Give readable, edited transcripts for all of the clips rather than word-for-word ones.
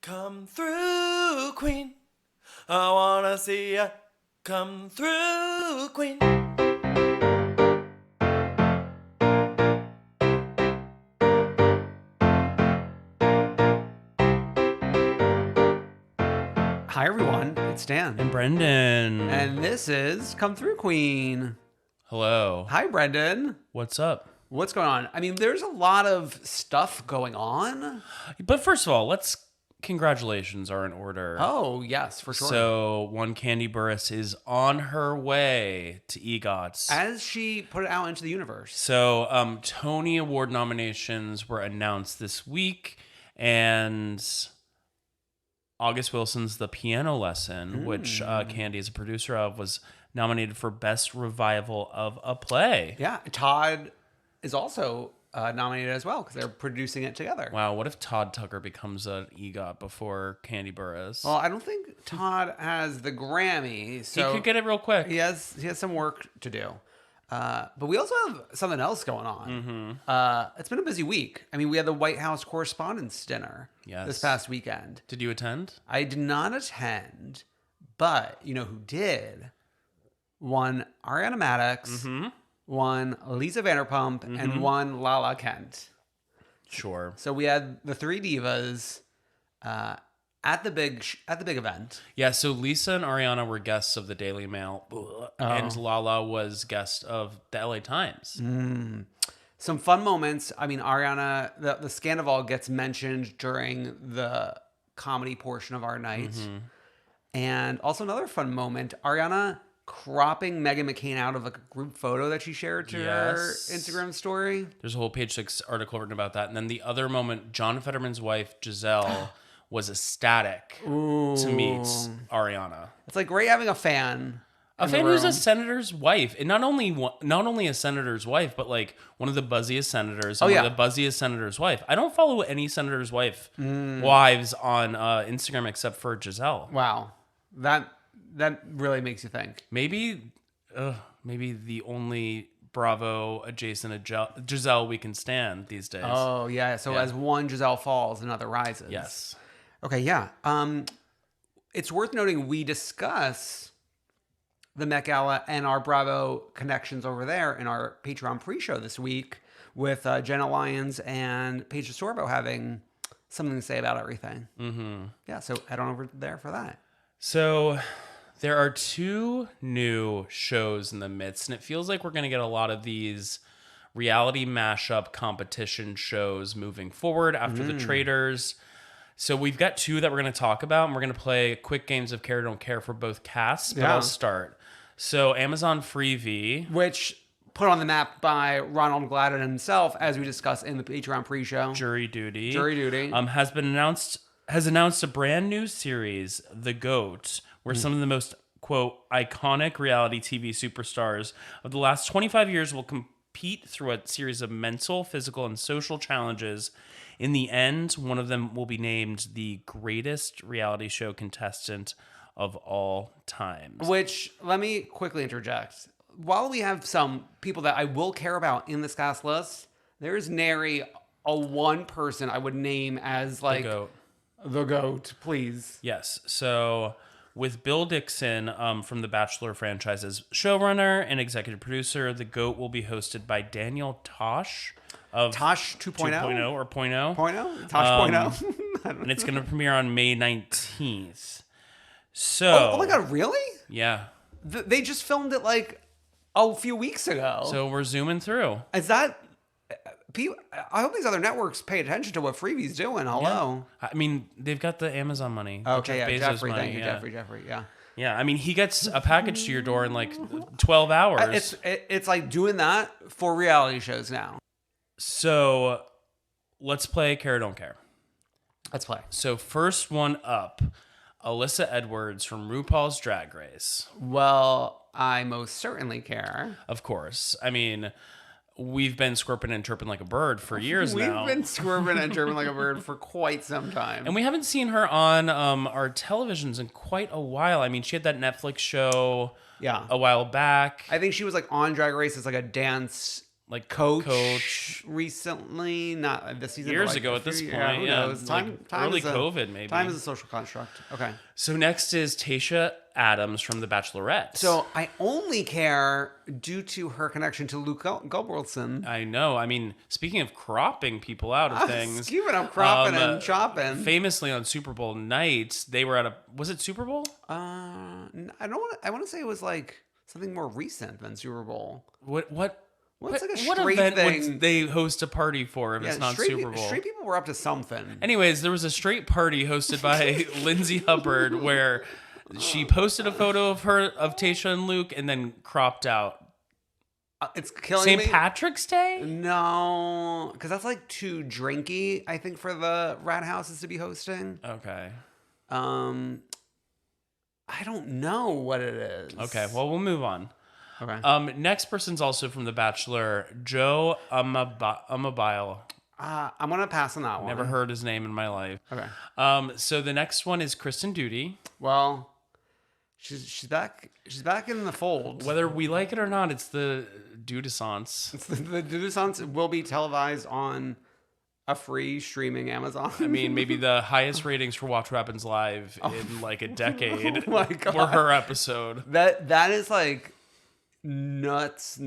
Come through, queen. I wanna see ya. Come through, queen. Hi, everyone. It's Dan. And Brendan. And this is Come Through, Queen. Hello. Hi, Brendan. What's up? What's going on? I mean, there's a lot of stuff going on. But first of all, congratulations are in order. Oh, yes, for sure. So, one Kandi Burruss is on her way to EGOTs. As she put it out into the universe. So, Tony Award nominations were announced this week, and August Wilson's The Piano Lesson, which Kandi is a producer of, was nominated for Best Revival of a Play. Yeah, Todd is also nominated as well because they're producing it together. Wow, what if Todd Tucker becomes an EGOT before Kandi Burruss? Well, I don't think Todd has the Grammy, so he could get it real quick. He has some work to do. But we also have something else going on. It's been a busy week. I mean, we had the White House Correspondents Dinner this past weekend. Did you attend? I did not attend, but you know who did? One Ariana Maddox, one Lisa Vanderpump, and one Lala Kent. Sure. So we had the three divas at the big event. Yeah, so Lisa and Ariana were guests of the Daily Mail, and Lala was guest of the LA Times. Some fun moments. I mean, Ariana, the Scandal gets mentioned during the comedy portion of our night. And also another fun moment, Ariana cropping Meghan McCain out of a group photo that she shared to her Instagram story. There's a whole Page 6 article written about that. And then the other moment, John Fetterman's wife, Giselle, was ecstatic to meet Ariana. It's like great having a fan. A fan who's a senator's wife. And not only a senator's wife, but like one of the buzziest senators. And one of the buzziest senator's wife. I don't follow any senator's wives on Instagram except for Giselle. Wow. That really makes you think. Maybe the only Bravo adjacent Giselle we can stand these days. Oh, yeah. So as one Giselle falls, another rises. Yes. Okay, yeah. It's worth noting we discuss the Met Gala and our Bravo connections over there in our Patreon pre-show this week with Jenna Lyons and Paige DeSorbo having something to say about everything. Yeah, so head on over there for that. So there are two new shows in the midst, and it feels like we're going to get a lot of these reality mashup competition shows moving forward after the Traitors. So we've got two that we're going to talk about, and we're going to play quick games of care or don't care for both casts, but I'll start. So Amazon Freevee, which put on the map by Ronald Gladden himself, as we discussed in the Patreon pre-show. Jury Duty. Has announced a brand new series, The GOAT, where some of the most, quote, iconic reality TV superstars of the last 25 years will compete through a series of mental, physical, and social challenges. In the end, one of them will be named the greatest reality show contestant of all time. Which, let me quickly interject. While we have some people that I will care about in this cast list, there is nary a one person I would name as like the GOAT, please. Yes. So with Bill Dixon from the Bachelor franchise as showrunner and executive producer, the GOAT will be hosted by Daniel Tosh of Tosh 2.0 or 0.0. 0.0? Tosh 0.0? And it's going to premiere on May 19th. So, oh my God, really? Yeah. They just filmed it like a few weeks ago. So we're zooming through. Is that... I hope these other networks pay attention to what Freevee's doing. Hello. Yeah. I mean, they've got the Amazon money. Okay, Jeff Bezos Jeffrey. money. Thank you, Jeffrey. Yeah. Yeah, I mean, he gets a package to your door in like 12 hours. It's like doing that for reality shows now. So let's play Care or Don't Care. Let's play. So first one up, Alyssa Edwards from RuPaul's Drag Race. Well, I most certainly care. Of course. I mean, we've been squirping and chirping like a bird for years now. We've been squirming and chirping like a bird for quite some time. And we haven't seen her on our televisions in quite a while. I mean, she had that Netflix show a while back. I think she was like on Drag Race as like a dance like coach recently, not this season. Years but like ago at this point. who knows? Time early is COVID, maybe. Time is a social construct. Okay. So next is Tayshia Adams from The Bachelorette. So I only care due to her connection to Luke Goldbergson. I know. I mean, speaking of cropping people out of things. Speaking of cropping and chopping. Famously on Super Bowl night, they were at was it Super Bowl? I want to say it was like something more recent than Super Bowl. What What's like a what straight event thing? would they host a party for if it's not Super Bowl? Straight people were up to something. Anyways, there was a straight party hosted by Lindsay Hubbard where she posted a photo of Tayshia and Luke and then cropped out. It's killing me. St. Patrick's Day? No, because that's like too drinky, I think, for the rat houses to be hosting. Okay. I don't know what it is. Okay, well, we'll move on. Okay. Next person's also from The Bachelor, Joe Amabile. I'm gonna pass on that one. Never heard his name in my life. Okay. So the next one is Kristen Doute. Well, she's back. She's back in the fold. Whether we like it or not, it's the Dudescence. The Dudescence will be televised on a free streaming Amazon. I mean, maybe the highest ratings for Watch What Happens Live in like a decade Oh my God. were her episode. That is like nuts.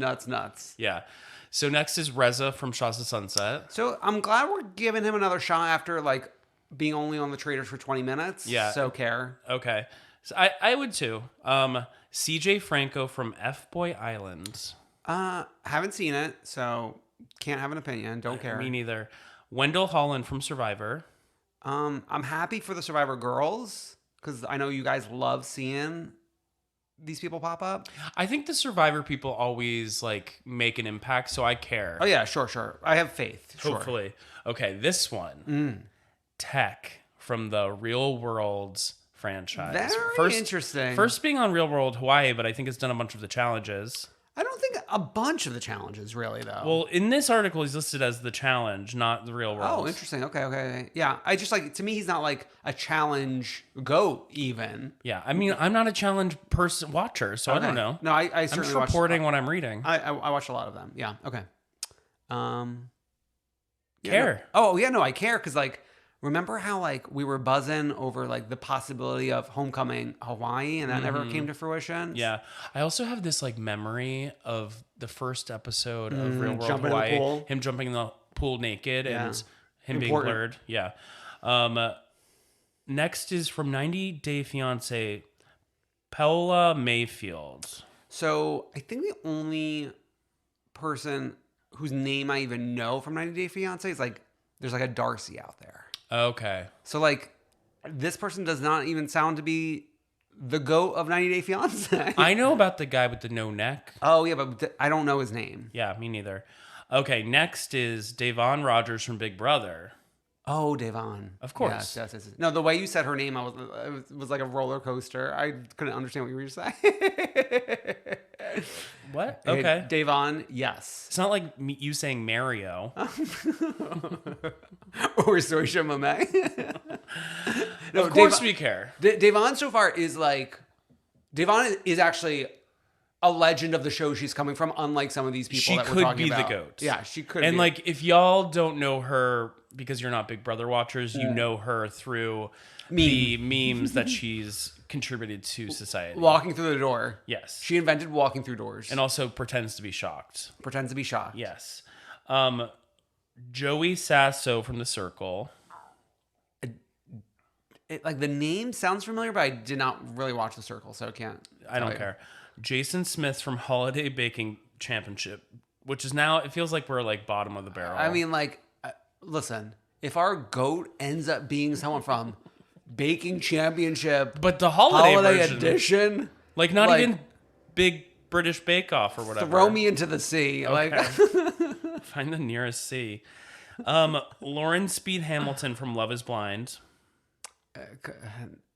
Yeah. So next is Reza from Shasta Sunset. So I'm glad we're giving him another shot after like being only on the Traders for 20 minutes. Yeah. So care. Okay. So I would too. CJ Franco from F-Boy Island. Haven't seen it, so can't have an opinion. Don't care. Me neither. Wendell Holland from Survivor. I'm happy for the Survivor girls because I know you guys love seeing these people pop up. I think the Survivor people always like make an impact, so I care. Oh yeah, sure. I have faith. Sure. Hopefully. Okay, this one. Tech from the Real World franchise. Very interesting. First being on Real World Hawaii, but I think it's done a bunch of the challenges. I don't think a bunch of the challenges really though. Well, in this article, he's listed as the challenge, not the Real World. Oh, interesting. Okay. Yeah, I just like, to me, he's not like a challenge goat even. Yeah, I mean, I'm not a challenge watcher, so I don't know. No, I I'm certainly just reporting what I'm reading. I watched a lot of them. Yeah. Okay. Care. I care because like, remember how like we were buzzing over like the possibility of Homecoming Hawaii and that never came to fruition? Yeah. I also have this like memory of the first episode of Real World jumping in the Hawaii, pool. him jumping in the pool naked and him being Important. blurred. Yeah. Next is from 90 Day Fiancé, Paola Mayfield. So I think the only person whose name I even know from 90 Day Fiancé is like, there's like a Darcy out there. Okay. So like, this person does not even sound to be the goat of 90 Day Fiancé. I know about the guy with the no neck. Oh yeah, but I don't know his name. Yeah, me neither. Okay, next is Davon Rogers from Big Brother. Oh, Devon. Of course. Yes. No, the way you said her name, it was like a roller coaster. I couldn't understand what you were saying. What? Okay. Devon, yes. It's not like you saying Mario. Or Soisha Momet. No, Of course we care. Devon so far is like, Devon is actually a legend of the show she's coming from, unlike some of these people She that we're could talking be about. the GOAT. Yeah, she could And be. like, if y'all don't know her because you're not Big Brother watchers, you know her through the memes that she's contributed to society. Walking through the door. Yes. She invented walking through doors. And also pretends to be shocked. Pretends to be shocked. Yes. Joey Sasso from The Circle. Like the name sounds familiar, but I did not really watch The Circle, so I can't. I don't care. Jason Smith from Holiday Baking Championship, which is now, it feels like we're like bottom of the barrel. I mean, like, listen, if our GOAT ends up being someone from Baking Championship, but the holiday version, edition, like not even Big British Bake Off or whatever. Throw me into the sea. Okay. Like, Find the nearest sea. Lauren Speed Hamilton from Love is Blind.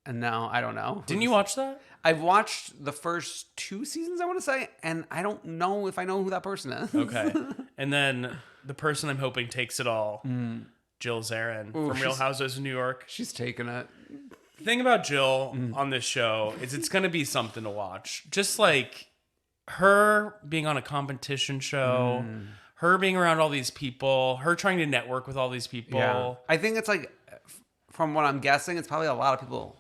no, I don't know. Didn't you watch that? I've watched the first 2 seasons, I want to say, and I don't know if I know who that person is. Okay. And then the person I'm hoping takes it all, Jill Zarin from Real Housewives of New York. She's taking it. The thing about Jill on this show is it's going to be something to watch. Just like her being on a competition show, her being around all these people, her trying to network with all these people. Yeah. I think it's like, from what I'm guessing, it's probably a lot of people,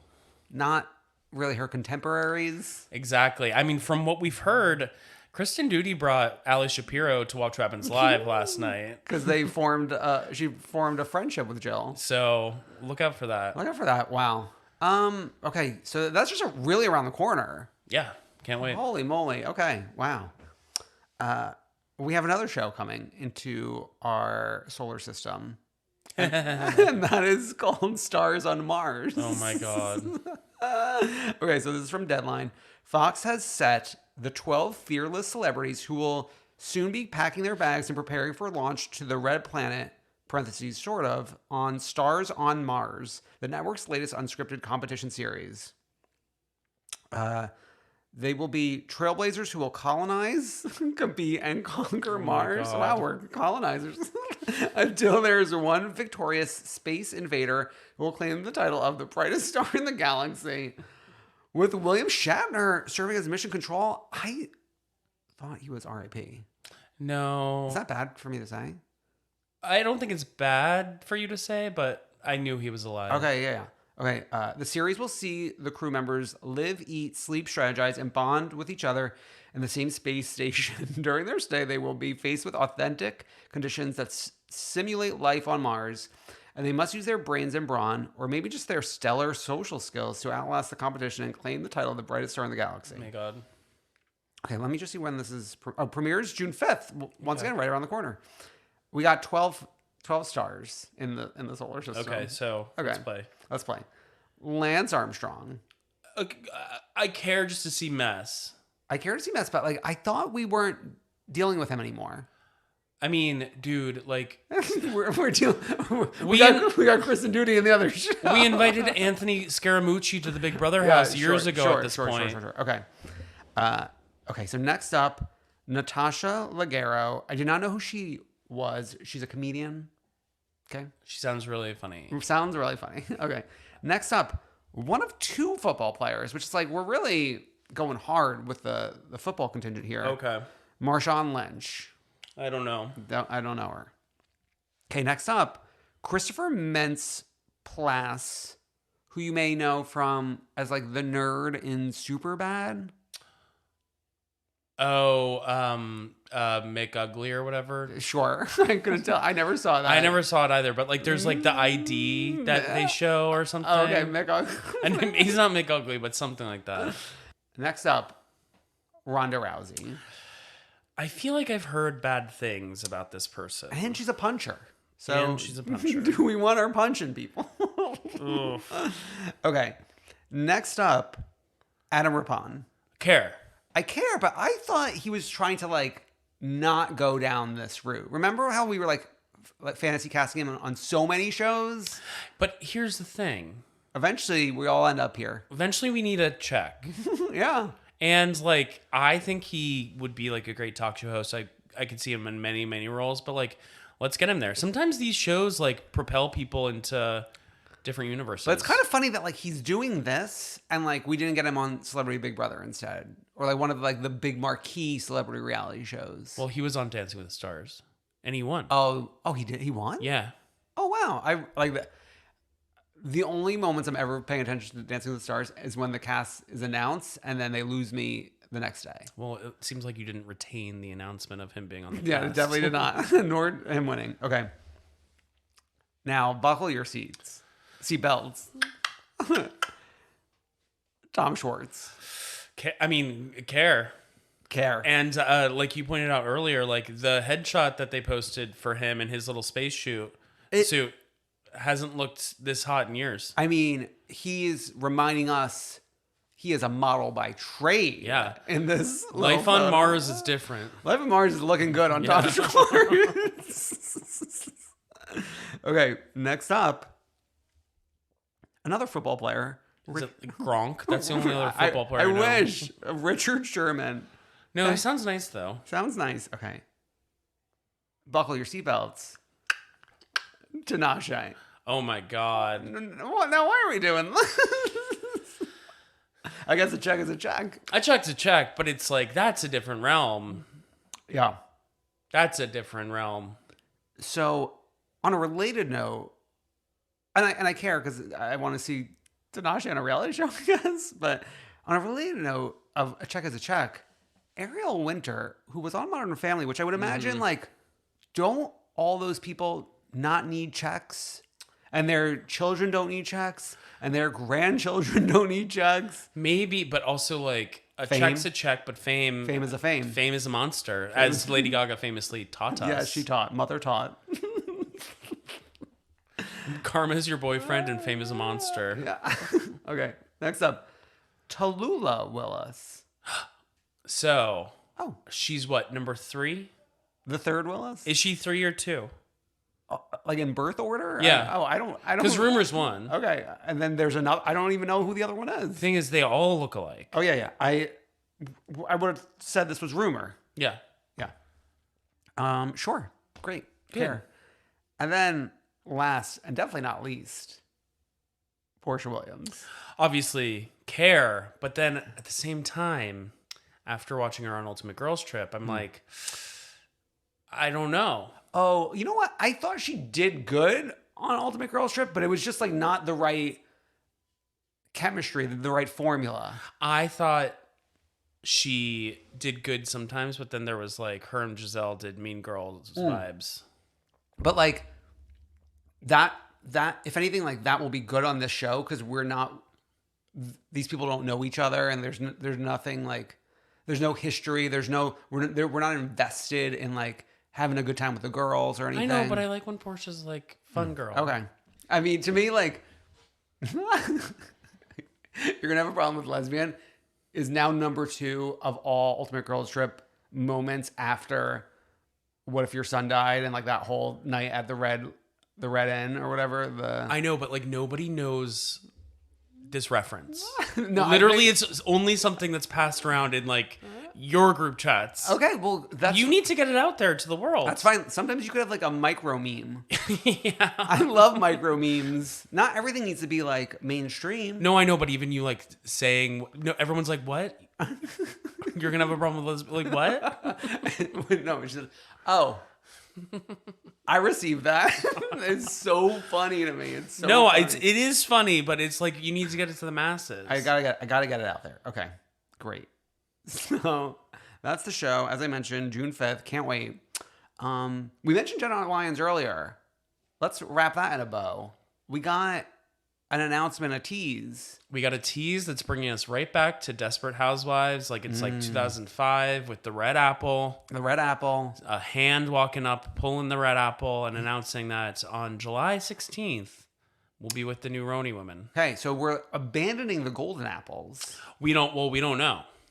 not really her contemporaries. Exactly. I mean, from what we've heard, Kristen Doute brought Ali Shapiro to Watch What Happens Live last night. Because she formed a friendship with Jill. So look out for that. Look out for that. Wow. Okay, so that's just really around the corner. Yeah, can't wait. Holy moly. Okay, wow. We have another show coming into our solar system. And that is called Stars on Mars. Oh my God. Okay, so this is from Deadline. Fox has set the 12 fearless celebrities who will soon be packing their bags and preparing for launch to the Red Planet, parentheses, sort of, on Stars on Mars, the network's latest unscripted competition series. They will be trailblazers who will colonize, compete, and conquer Mars. God. Wow, we're colonizers. Until there's one victorious space invader who will claim the title of the brightest star in the galaxy. With William Shatner serving as mission control, I thought he was R.I.P. No. Is that bad for me to say? I don't think it's bad for you to say, but I knew he was alive. Okay, yeah. Okay, the series will see the crew members live, eat, sleep, strategize, and bond with each other in the same space station. During their stay, they will be faced with authentic conditions that simulate life on Mars, and they must use their brains and brawn, or maybe just their stellar social skills, to outlast the competition and claim the title of the brightest star in the galaxy. Oh my God. Okay, let me just see when this is. Premieres June 5th. Once again, right around the corner. We got 12 stars in the solar system. Okay, so let's play. Let's play. Lance Armstrong. I care just to see mess. I care to see mess, but like I thought we weren't dealing with him anymore. I mean, dude, like we're dealing. We got Kristen Doute in the other show. We invited Anthony Scaramucci to the Big Brother house years ago at this point. Sure. Okay. Okay. So next up, Natasha Leggero. I do not know who she was. She's a comedian. Okay. She sounds really funny. Sounds really funny. Okay. Next up, one of two football players, which is like we're really going hard with the football contingent here. Okay. Marshawn Lynch. I don't know. I don't know her. Okay, next up, Christopher Mintz-Plasse, who you may know from as like the nerd in Superbad. Oh, Make Ugly or whatever. Sure. I couldn't tell. I never saw that. I never saw it either, but like there's like the ID that they show or something. Oh, okay, Make Ugly. And he's not Make Ugly, but something like that. Next up, Ronda Rousey. I feel like I've heard bad things about this person. And she's a puncher. So she's a puncher. Do we want her punching people? Okay. Next up, Adam Rippon. I care, but I thought he was trying to like not go down this route. Remember how we were like fantasy casting him on so many shows? But here's the thing. Eventually, we all end up here. Eventually, we need a check. Yeah. And like, I think he would be like a great talk show host. I could see him in many, many roles, but like, let's get him there. Sometimes these shows like propel people into different universes. But it's kind of funny that like he's doing this and like we didn't get him on Celebrity Big Brother instead. Or like one of like the big marquee celebrity reality shows. Well, he was on Dancing with the Stars and he won. Oh, he did? He won? Yeah. Oh, wow. I like that. The only moments I'm ever paying attention to Dancing with the Stars is when the cast is announced and then they lose me the next day. Well, it seems like you didn't retain the announcement of him being on the Yeah, cast. it definitely did not. Nor him winning. Okay. Now, buckle your seatbelts. Tom Schwartz. Care. And And like you pointed out earlier, like the headshot that they posted for him in his little space suit hasn't looked this hot in years. I mean, he is reminding us he is a model by trade. Yeah. In this Life on Mars is different. Life on Mars is looking good on Tom Schwartz. Okay, next up, another football player. Is it Gronk? That's the only other football player I know. wish. Richard Sherman. No, he sounds nice though. Sounds nice. Okay. Buckle your seatbelts. Tinashe. Oh my God. Now, why are we doing this? I guess a check is a check. A check's a check, but it's like, that's a different realm. Yeah. That's a different realm. So, on a related note, and I care because I want to see Tinashe on a reality show, I guess. But on a related note of a check is a check, Ariel Winter, who was on Modern Family, which I would imagine, like, don't all those people not need checks? And their children don't need checks? And their grandchildren don't need checks? Maybe, but also, like, a Fame? check's a check, but fame Fame is a fame. Fame is a monster, as Lady Gaga famously taught us. Yeah, she taught. Mother taught. Karma is your boyfriend and fame is a monster. Yeah. Okay, next up. Tallulah Willis. So, Oh, she's what, number 3? the third Willis? Is she 3 or 2? Like in birth order? Yeah. I don't. Because rumors won. Okay, and then there's another. I don't even know who the other one is. The thing is, they all look alike. Oh yeah. I would have said this was rumor. Yeah. Yeah. Sure. Great. Good. Care. And then last and definitely not least, Portia Williams. Obviously, care, but then at the same time, after watching her on Ultimate Girls Trip, I'm like, I don't know. Oh, you know what? I thought she did good on Ultimate Girls Trip, but it was just like not the right chemistry, the right formula. I thought she did good sometimes, but then there was like her and Giselle did Mean Girls vibes. But like that if anything, like that will be good on this show because we're not. These people don't know each other, and there's nothing like there's no history. We're not invested in like having a good time with the girls or anything. I know, but I like when Portia's like fun girl. Okay, I mean to me like you're gonna have a problem with lesbian is now number 2 of all Ultimate Girls Trip moments after What If Your Son Died and like that whole night at the Red Inn or whatever. I know, but like nobody knows this reference. No, literally, it's only something that's passed around in like your group chats. Okay, well You need to get it out there to the world. that's fine. Sometimes you could have like a micro meme. Yeah. I love micro memes. Not everything needs to be like mainstream. No, I know, but even you like saying no, everyone's like, "What? You're gonna have a problem with this?" Like, what? No, it's just I received that. It's so funny to me. It's so No, funny. it is funny, but it's like you need to get it to the masses. I gotta get it out there. Okay, great. So that's the show. As I mentioned, June 5th. Can't wait. We mentioned Jenna Lyons earlier. Let's wrap that in a bow. We got an announcement, a tease. We got a tease that's bringing us right back to Desperate Housewives. Like it's like 2005 with the red apple. The red apple. A hand walking up, pulling the red apple, and announcing that on July 16th, we'll be with the new RHONY women. Okay, so we're abandoning the golden apples. We don't know.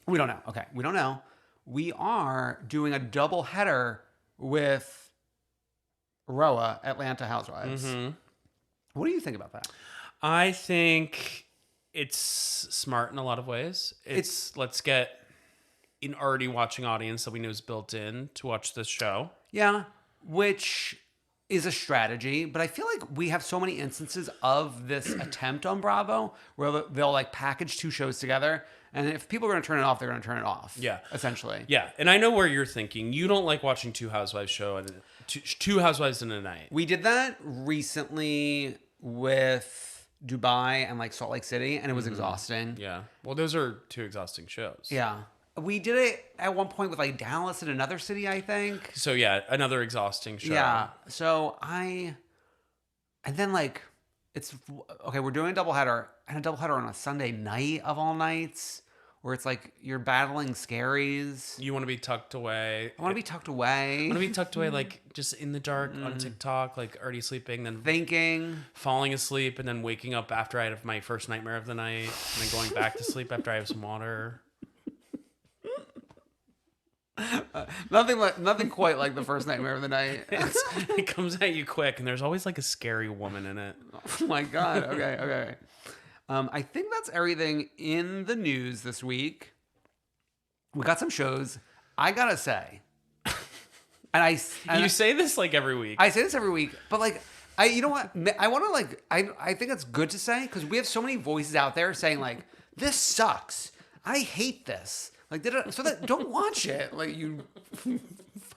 We don't know. Okay, we don't know. We are doing a double header with Roa, Atlanta Housewives. What do you think about that? I think it's smart in a lot of ways. Let's get an already watching audience that we know is built in to watch this show. Yeah, which is a strategy, but I feel like we have so many instances of this attempt on Bravo where they'll like package 2 shows together, and if people are going to turn it off, they're going to turn it off. Yeah, essentially. Yeah, and I know where you're thinking. You don't like watching 2 housewives two housewives in a night. We did that recently with Dubai and like Salt Lake City, and it was exhausting. Yeah, well, those are 2 exhausting shows. Yeah. We did it at one point with like Dallas and another city, I think. So yeah, another exhausting show. Yeah. So and then like, it's okay. We're doing a doubleheader and a doubleheader on a Sunday night of all nights, where it's like you're battling scaries. You want to be tucked away. I want to be tucked away. I want to be tucked away, like just in the dark on TikTok, like already sleeping, then Thinking. falling asleep, and then waking up after I have my first nightmare of the night, and then going back to sleep after I have some water. Nothing quite like the first nightmare of the night. It comes at you quick, and there's always like a scary woman in it. Oh my God. Okay. I think that's everything in the news this week. We got some shows. I gotta say, You say this like every week. I say this every week, but like, you know what? I want to like, I think it's good to say because we have so many voices out there saying like, this sucks. I hate this. Like, so that don't watch it. Like, you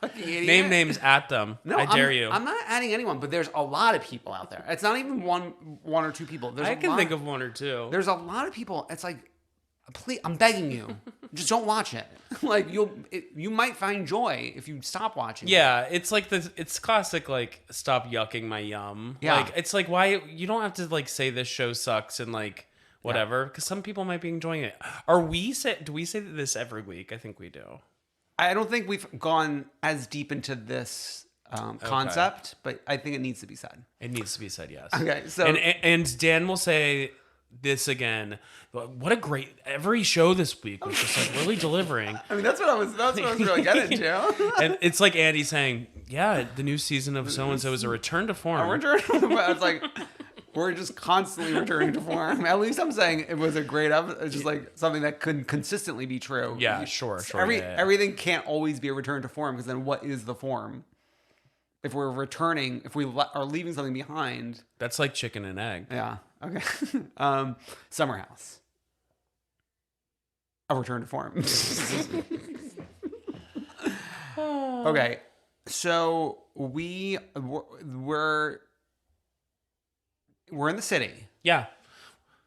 fucking idiot. Name names at them. No, I dare you. I'm not adding anyone, but there's a lot of people out there. It's not even one or two people. I can think of one or two. There's a lot of people. It's like, please, I'm begging you, just don't watch it. Like you might find joy if you stop watching. Yeah, it's like it's classic. Like, stop yucking my yum. Yeah. Like, it's like, why you don't have to like say this show sucks and like whatever, because some people might be enjoying it. Do we say this every week? I think we do. I don't think we've gone as deep into this concept, but I think it needs to be said. It needs to be said, yes. Okay, so and Dan will say this again. What a great every show this week was just like really delivering. I mean, that's what I was really getting to. And it's like Andy saying, "Yeah, the new season of so and so is a return to form." I was like, we're just constantly returning to form. At least I'm saying it was a great episode. It's just like something that couldn't consistently be true. Yeah, sure. Everything can't always be a return to form, because then what is the form? If we're returning, if we are leaving something behind. That's like chicken and egg. Yeah. Okay. SummerHouse. A return to form. Okay. So we're in the city. Yeah.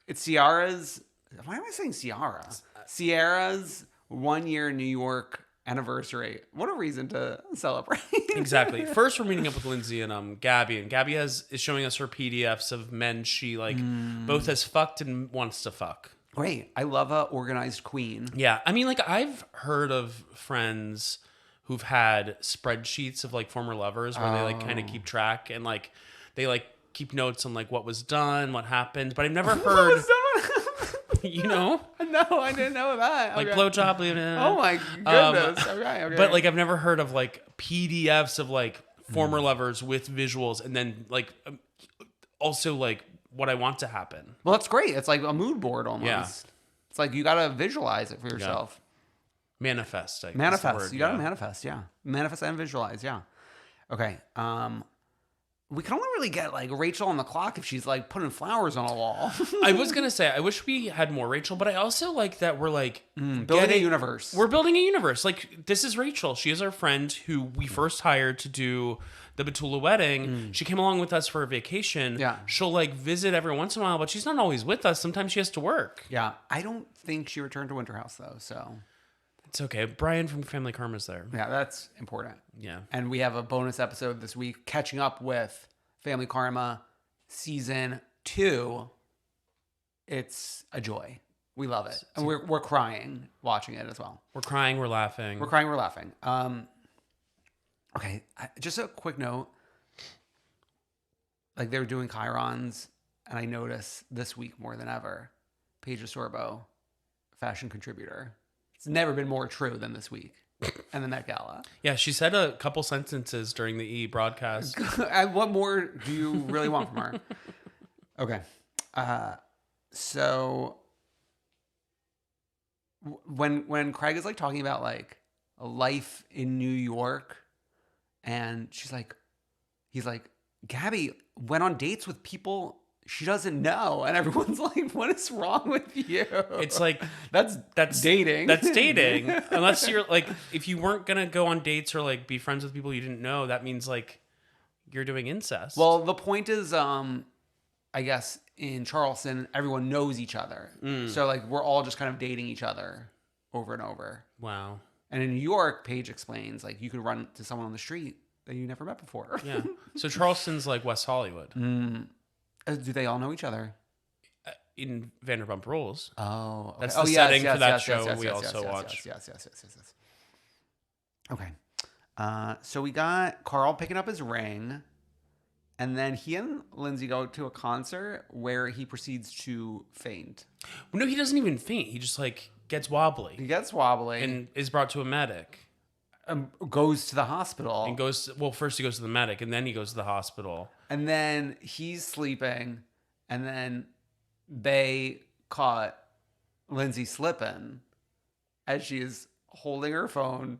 It's Ciara's. Why am I saying Ciara? Sierra's 1 year New York anniversary. What a reason to celebrate. Exactly. First, we're meeting up with Lindsay and Gabby, and Gabby is showing us her PDFs of men she like both has fucked and wants to fuck. Great. I love a organized queen. Yeah. I mean, like, I've heard of friends who've had spreadsheets of like former lovers where they like kind of keep track and like they like keep notes on like what was done, what happened, but I've never heard. You know? No, I didn't know that. Like blowjob. Oh my goodness. Okay. But like I've never heard of like PDFs of like former lovers with visuals, and then like also like what I want to happen. Well, that's great. It's like a mood board almost. Yeah. It's like you got to visualize it for yourself. Yeah. Manifest. I guess Manifest. You got to manifest. Yeah. Manifest and visualize. Yeah. Okay. We can only really get like Rachel on the clock if she's like putting flowers on a wall. I was gonna say I wish we had more Rachel, but I also like that we're like building a universe. We're building a universe. Like, this is Rachel. She is our friend who we first hired to do the Batula wedding. She came along with us for a vacation. Yeah. She'll like visit every once in a while, but she's not always with us. Sometimes she has to work. Yeah. I don't think she returned to Winter House though. So it's okay. Brian from Family Karma's there. Yeah, that's important. Yeah. And we have a bonus episode this week catching up with Family Karma season 2. It's a joy. We love it. And we're crying watching it as well. We're crying, we're laughing. We're crying, we're laughing. Okay, just a quick note. Like, they were doing chyrons, and I noticed this week more than ever, Paige Sorbo, fashion contributor. It's never been more true than this week. And the Met Gala. Yeah, she said a couple sentences during the E broadcast. And what more do you really want from her? Okay. So when Craig is like talking about like a life in New York, and he's like, Gabby went on dates with people she doesn't know, and everyone's like, what is wrong with you? It's like that's dating. That's dating. Unless you're like, if you weren't gonna go on dates or like be friends with people you didn't know, that means like you're doing incest. Well, the point is, I guess in Charleston, everyone knows each other. So like we're all just kind of dating each other over and over. Wow. And in New York, Paige explains, like, you could run to someone on the street that you never met before. Yeah. So Charleston's like West Hollywood. Do they all know each other? In Vanderpump Rules. Oh, okay. That's the setting for that show we also watch. Yes. Okay. So we got Carl picking up his ring, and then he and Lindsay go to a concert where he proceeds to faint. Well, no, he doesn't even faint. He just like gets wobbly. He gets wobbly and is brought to a medic. Goes to the hospital. And first he goes to the medic, and then he goes to the hospital. And then he's sleeping, and then they caught Lindsay slipping as she is holding her phone,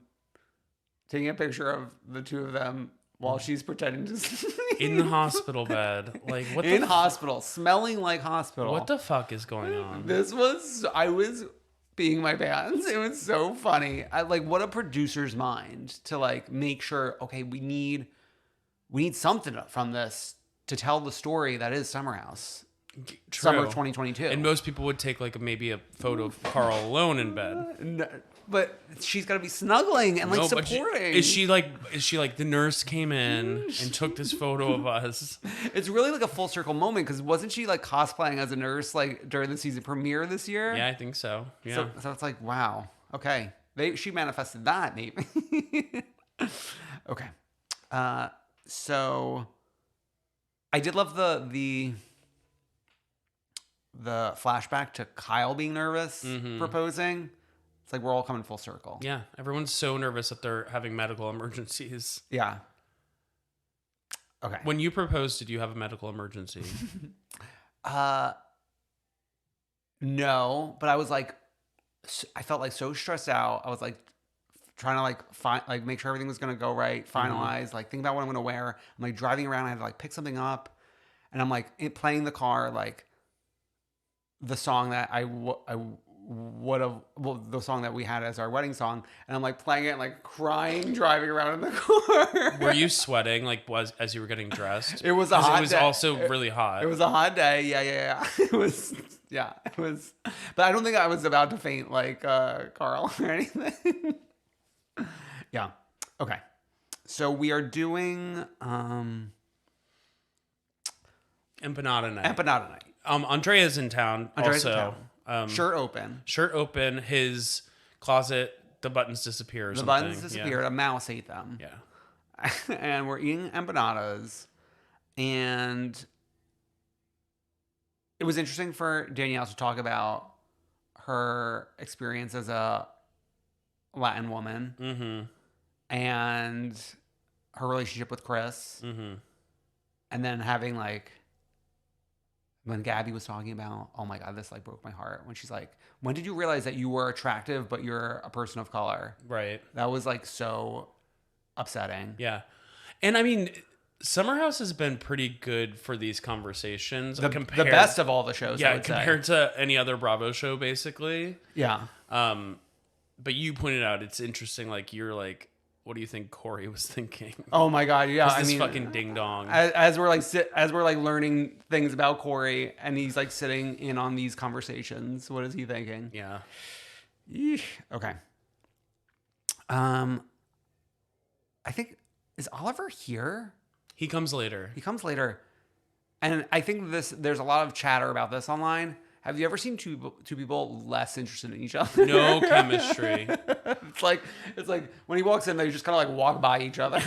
taking a picture of the two of them while she's pretending to sleep. In the hospital bed. Like, what hospital, smelling like hospital. What the fuck is going on? I was peeing my pants. It was so funny. I like what a producer's mind to like make sure, okay, we need something from this to tell the story that is SummerHouse. True. Summer 2022. And most people would take like maybe a photo of Carl alone in bed. No, but she's got to be snuggling and like No, but supporting. Is she like the nurse came in and took this photo of us? It's really like a full circle moment because wasn't she like cosplaying as a nurse like during the season premiere this year? Yeah, I think so. Yeah. So it's like, wow. Okay. She manifested that maybe. Okay. So I did love the flashback to Kyle being nervous proposing. It's like we're all coming full circle. Yeah, everyone's so nervous that they're having medical emergencies. Yeah. Okay. When you proposed, did you have a medical emergency? No, but I was like, I felt like so stressed out. I was like trying to like make sure everything was gonna go right, finalize, like think about what I'm gonna wear. I'm like driving around. I had to like pick something up, and I'm like playing the car like the song that I would have, well, the song that we had as our wedding song, and I'm like playing it and like crying driving around in the car. Were you sweating like as you were getting dressed? It was a hot day. It was also really hot. It was a hot day. Yeah. It was. But I don't think I was about to faint like Carl or anything. Yeah. Okay. So we are doing Empanada night. Empanada night. Andrea's in town. Andrea's in also. town. Shirt open. Shirt open. His closet, the buttons disappear. The buttons disappeared. Yeah. A mouse ate them. Yeah. And we're eating empanadas. And it was interesting for Danielle to talk about her experience as a Latin woman and her relationship with Chris. And then having like, when Gabby was talking about, oh my God, this like broke my heart. When she's like, when did you realize that you were attractive, but you're a person of color? Right. That was like so upsetting. Yeah. And I mean, SummerHouse has been pretty good for these conversations. The best of all the shows. Yeah, compared to any other Bravo show, basically. Yeah. But you pointed out, it's interesting, like, you're like, what do you think Corey was thinking? Oh my God, yeah. I mean, fucking ding dong. As we're like learning things about Corey, and he's like sitting in on these conversations. What is he thinking? Yeah. Yeesh. Okay. I think, is Oliver here? He comes later. He comes later, and I think there's a lot of chatter about this online. Have you ever seen two people less interested in each other? No chemistry. It's like when he walks in, they just kind of like walk by each other.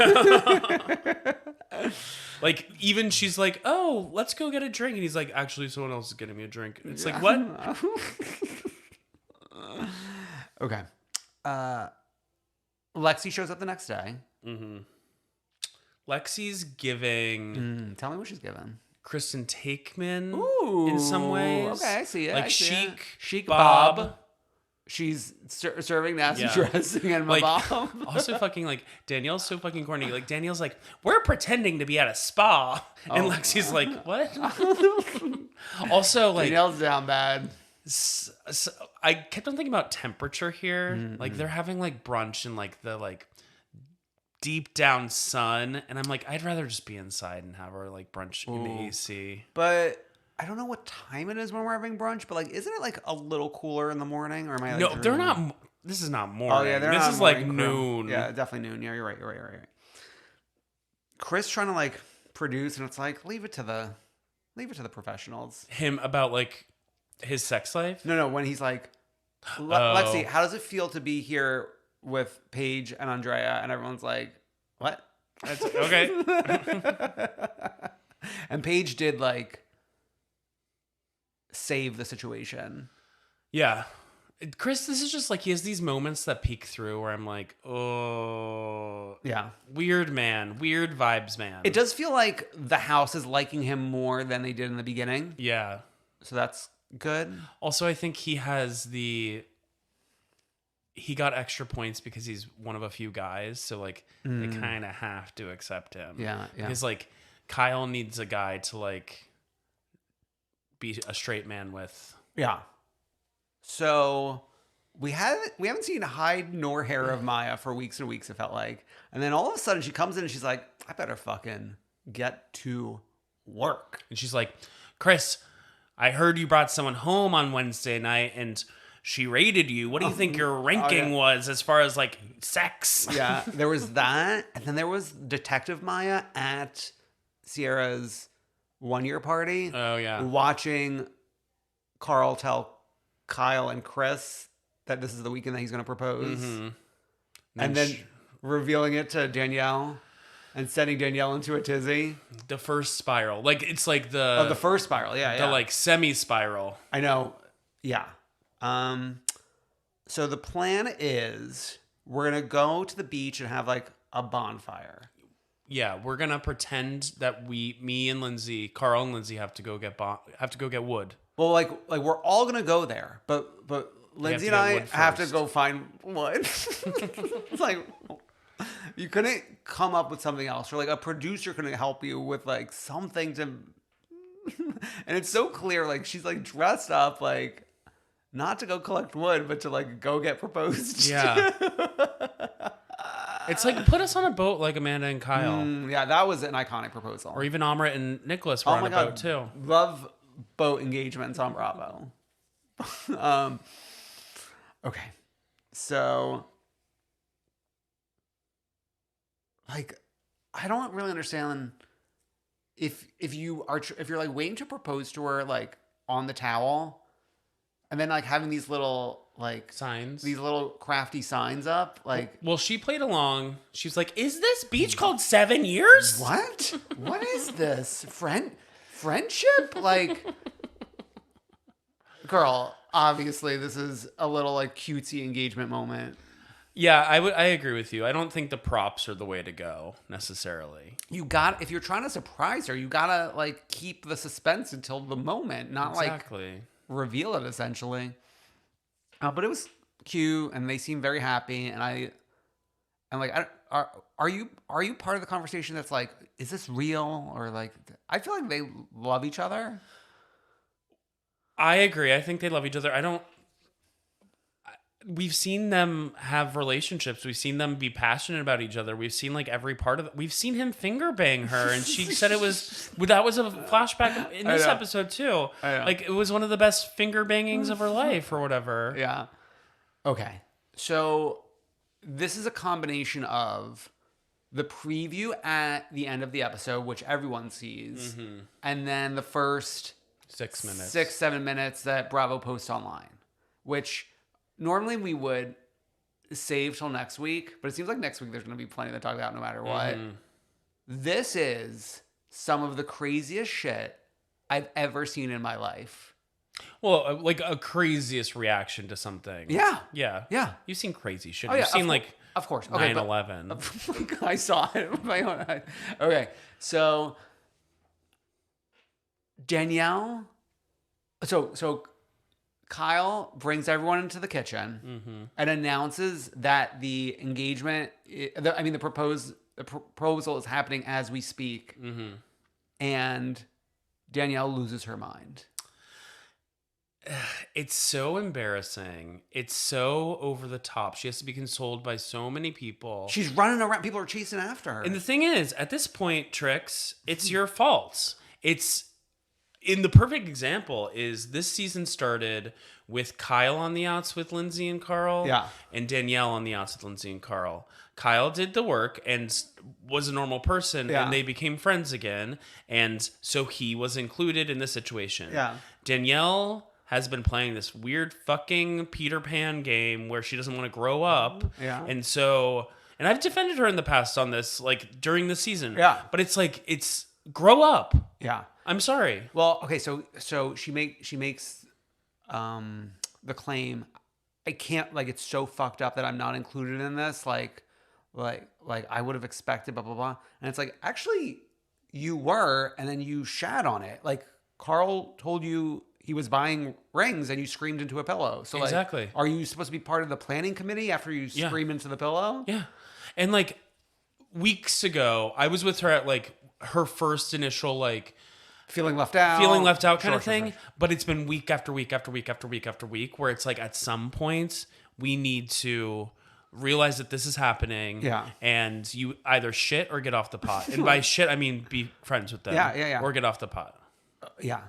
Like, even she's like, "Oh, let's go get a drink," and he's like, "Actually, someone else is getting me a drink." It's like, what? Okay. Lexi shows up the next day. Lexi's giving. Tell me what she's giving. Kristen Takeman. Ooh, in some ways. Okay, I see it. Like Chic Bob. She's serving nasty Yeah. dressing and Like, Bob. Also fucking like, Danielle's so fucking corny. Like, Danielle's like, we're pretending to be at a spa. And Lexi's like, what? Also, like, Danielle's down bad. So I kept on thinking about temperature here. Like, they're having like brunch in like the like deep down sun, and I'm like, I'd rather just be inside and have our like brunch in the AC. But I don't know what time it is when we're having brunch, but like, isn't it like a little cooler in the morning, or am I? Like, No, they're not. This is not morning. Oh yeah, this is like noon. Yeah, definitely noon. Yeah, you're right. Chris trying to like produce, and it's like leave it to the professionals. Him about like his sex life. No, when he's like, Lexi, how does it feel to be here with Paige and Andrea? And everyone's like, what? That's okay. And Paige did like save the situation. Yeah. Chris, this is just like, he has these moments that peek through where I'm like, oh. Yeah. Weird man. Weird vibes, man. It does feel like the house is liking him more than they did in the beginning. Yeah. So that's good. Also, I think he got extra points because he's one of a few guys. So like, they kind of have to accept him. Yeah. Because like, Kyle needs a guy to like be a straight man with. Yeah. So we haven't seen hide nor hair of Maya for weeks and weeks, it felt like. And then all of a sudden she comes in and she's like, I better fucking get to work. And she's like, Chris, I heard you brought someone home on Wednesday night and she rated you. What do you think your ranking was as far as like sex? Yeah, there was that. And then there was Detective Maya at Sierra's 1-year party. Oh, yeah. Watching Carl tell Kyle and Chris that this is the weekend that he's going to propose. Mm-hmm. And then revealing it to Danielle and sending Danielle into a tizzy. The first spiral. Like, it's like the... the first spiral. Yeah, the, like, semi-spiral. I know. Yeah. So the plan is we're going to go to the beach and have, like, a bonfire. Yeah, we're going to pretend that me and Lindsay, Carl and Lindsay have to go get wood. Well, like we're all going to go there, but Lindsay and I have to go find wood. It's like, you couldn't come up with something else, or like a producer couldn't help you with like something to. And it's so clear, like she's like dressed up, like not to go collect wood, but to like go get proposed. Yeah. It's like, put us on a boat like Amanda and Kyle. Yeah, that was an iconic proposal. Or even Amrit and Nicholas were on a boat too. Love boat engagements on Bravo. Okay, so like I don't really understand if you're like waiting to propose to her like on the towel, and then like having these little like signs, these little crafty signs up. Like, well, she played along. She's like, "Is this beach called 7 years? What? What is this friendship? Like, girl." Obviously, this is a little like cutesy engagement moment. Yeah, I agree with you. I don't think the props are the way to go necessarily. If you're trying to surprise her, you gotta like keep the suspense until the moment, not like reveal it essentially. But it was cute, and they seemed very happy. And are you part of the conversation that's like, is this real, or like I feel like they love each other. I agree. I think they love each other. We've seen them have relationships. We've seen them be passionate about each other. We've seen like every part of it. We've seen him finger bang her, and she said that was a flashback in this episode too. Like it was one of the best finger bangings of her life or whatever. Yeah. Okay. So this is a combination of the preview at the end of the episode, which everyone sees, and then the first 6-7 minutes that Bravo posts online, which normally we would save till next week, but it seems like next week there's going to be plenty to talk about no matter what. This is some of the craziest shit I've ever seen in my life. Well, like a craziest reaction to something. Yeah. You've seen crazy shit. Oh, You've seen of course. 9/11. I saw it with my own eyes. Okay, so Danielle. So Kyle brings everyone into the kitchen and announces that the engagement, the proposal is happening as we speak, and Danielle loses her mind. It's so embarrassing. It's so over the top. She has to be consoled by so many people. She's running around. People are chasing after her. And the thing is, at this point, Trix, it's your fault. In the perfect example is this season started with Kyle on the outs with Lindsay and Carl. Yeah. And Danielle on the outs with Lindsay and Carl. Kyle did the work and was a normal person, and they became friends again. And so he was included in the situation. Yeah. Danielle has been playing this weird fucking Peter Pan game where she doesn't want to grow up. Yeah. And I've defended her in the past on this, like during the season. Yeah. But it's grow up. Yeah. I'm sorry. Well, okay, so she makes the claim, I can't, like, it's so fucked up that I'm not included in this, like I would have expected, blah blah blah. And it's like, actually you were, and then you shat on it. Like Carl told you he was buying rings and you screamed into a pillow. So exactly. Like, are you supposed to be part of the planning committee after you scream into the pillow? Yeah. And like weeks ago, I was with her at like her first initial like feeling left out. Kind of thing. Sure. But it's been week after week after week after week after week where it's like at some points we need to realize that this is happening. Yeah. And you either shit or get off the pot. And by shit, I mean be friends with them. Yeah. Or get off the pot. Yeah.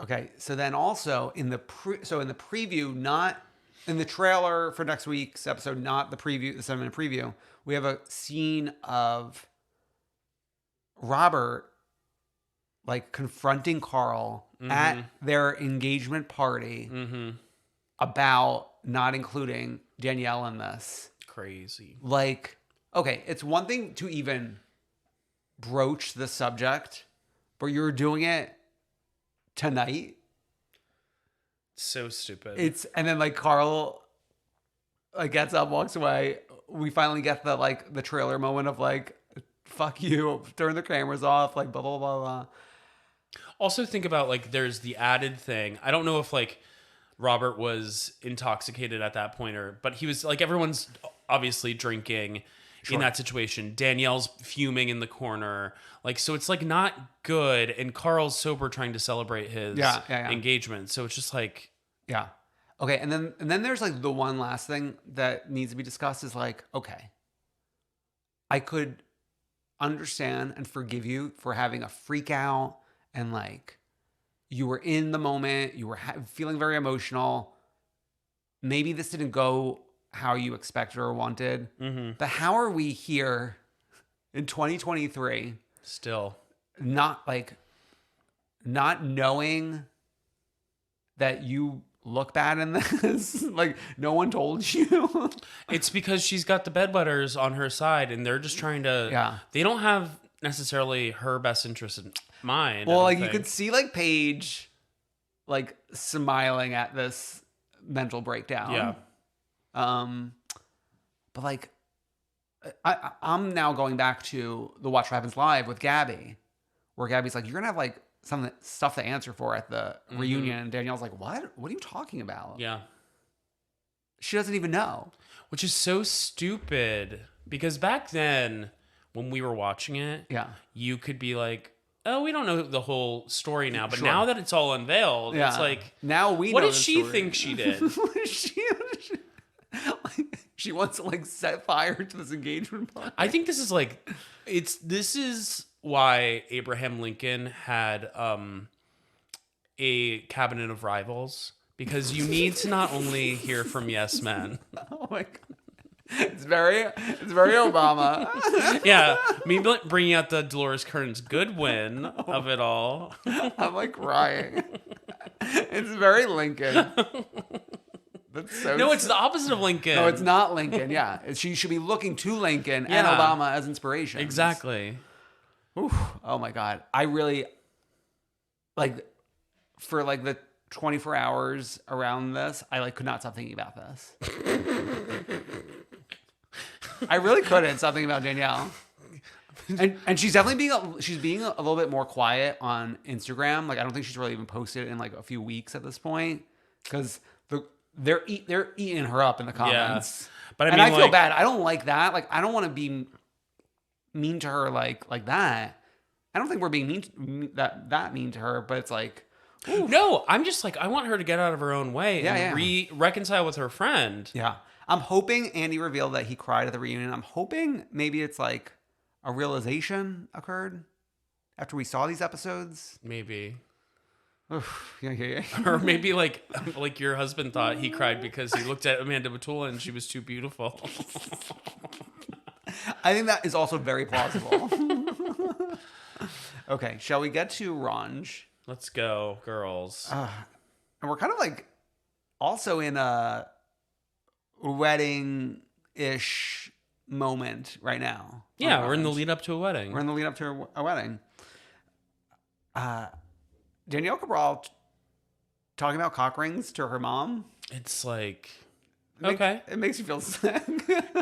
Okay. So then also in the preview, not in the trailer for next week's episode, not the preview, the 7-minute preview, we have a scene of Robert like confronting Carl at their engagement party about not including Danielle in this. Crazy. Like, okay, it's one thing to even broach the subject, but you're doing it tonight. So stupid. And then like Carl like gets up, walks away. We finally get the trailer moment of like, fuck you, turn the cameras off, like blah blah blah blah. Also think about like there's the added thing. I don't know if like Robert was intoxicated at that point but he was like, everyone's obviously drinking in that situation. Danielle's fuming in the corner. Like, so it's like not good. And Carl's sober trying to celebrate his engagement. So it's just like, yeah. Okay. And then there's like the one last thing that needs to be discussed is like, okay, I could understand and forgive you for having a freak out and like you were in the moment, you were feeling very emotional. Maybe this didn't go how you expected or wanted. But how are we here in 2023 still not knowing that you look bad in this? Like no one told you. It's because she's got the bedwetters on her side and they're just trying to they don't have necessarily her best interest in mind. Well, like you could see like Paige like smiling at this mental breakdown. But like I'm now going back to the Watch What Happens Live with Gabby, where Gabby's like, you're gonna have like some stuff to answer for at the reunion, and Danielle's like, what are you talking about? Yeah, she doesn't even know, which is so stupid because back then when we were watching it, you could be like, oh, we don't know the whole story now, but now that it's all unveiled, it's like, now we know. What does she think she did? She wants to like set fire to this engagement party. I think this is like, this is why Abraham Lincoln had a cabinet of rivals, because you need to not only hear from yes men. Oh my God. It's very Obama. Yeah, me bringing out the Dolores Kearns Goodwin of it all. I'm like crying. It's very Lincoln. That's so no, it's the opposite of Lincoln. No, it's not Lincoln. Yeah, she should be looking to Lincoln and Obama as inspiration. Exactly. Oof. Oh my God, I really like for like the 24 hours around this, I like could not stop thinking about this. I really couldn't stop thinking about Danielle. And she's definitely being a little bit more quiet on Instagram. Like I don't think she's really even posted in like a few weeks at this point because they're eating her up in the comments. Yeah. But I feel bad. I don't like that. Like I don't want to be mean to her like that. I don't think we're being mean that mean to her. But it's like, oof. No, I'm just like I want her to get out of her own way and reconcile with her friend. Yeah. I'm hoping Andy revealed that he cried at the reunion. I'm hoping maybe it's like a realization occurred after we saw these episodes. Maybe. Oof, yeah. Or maybe like your husband thought he cried because he looked at Amanda Batula and she was too beautiful. I think that is also very plausible. Okay, shall we get to RHONJ? Let's go, girls. And we're kind of like also in a wedding-ish moment right now. Yeah, we're in the lead up to a wedding. We're in the lead up to a wedding. Danielle Cabral talking about cock rings to her mom. It's like, okay. It makes you feel sick.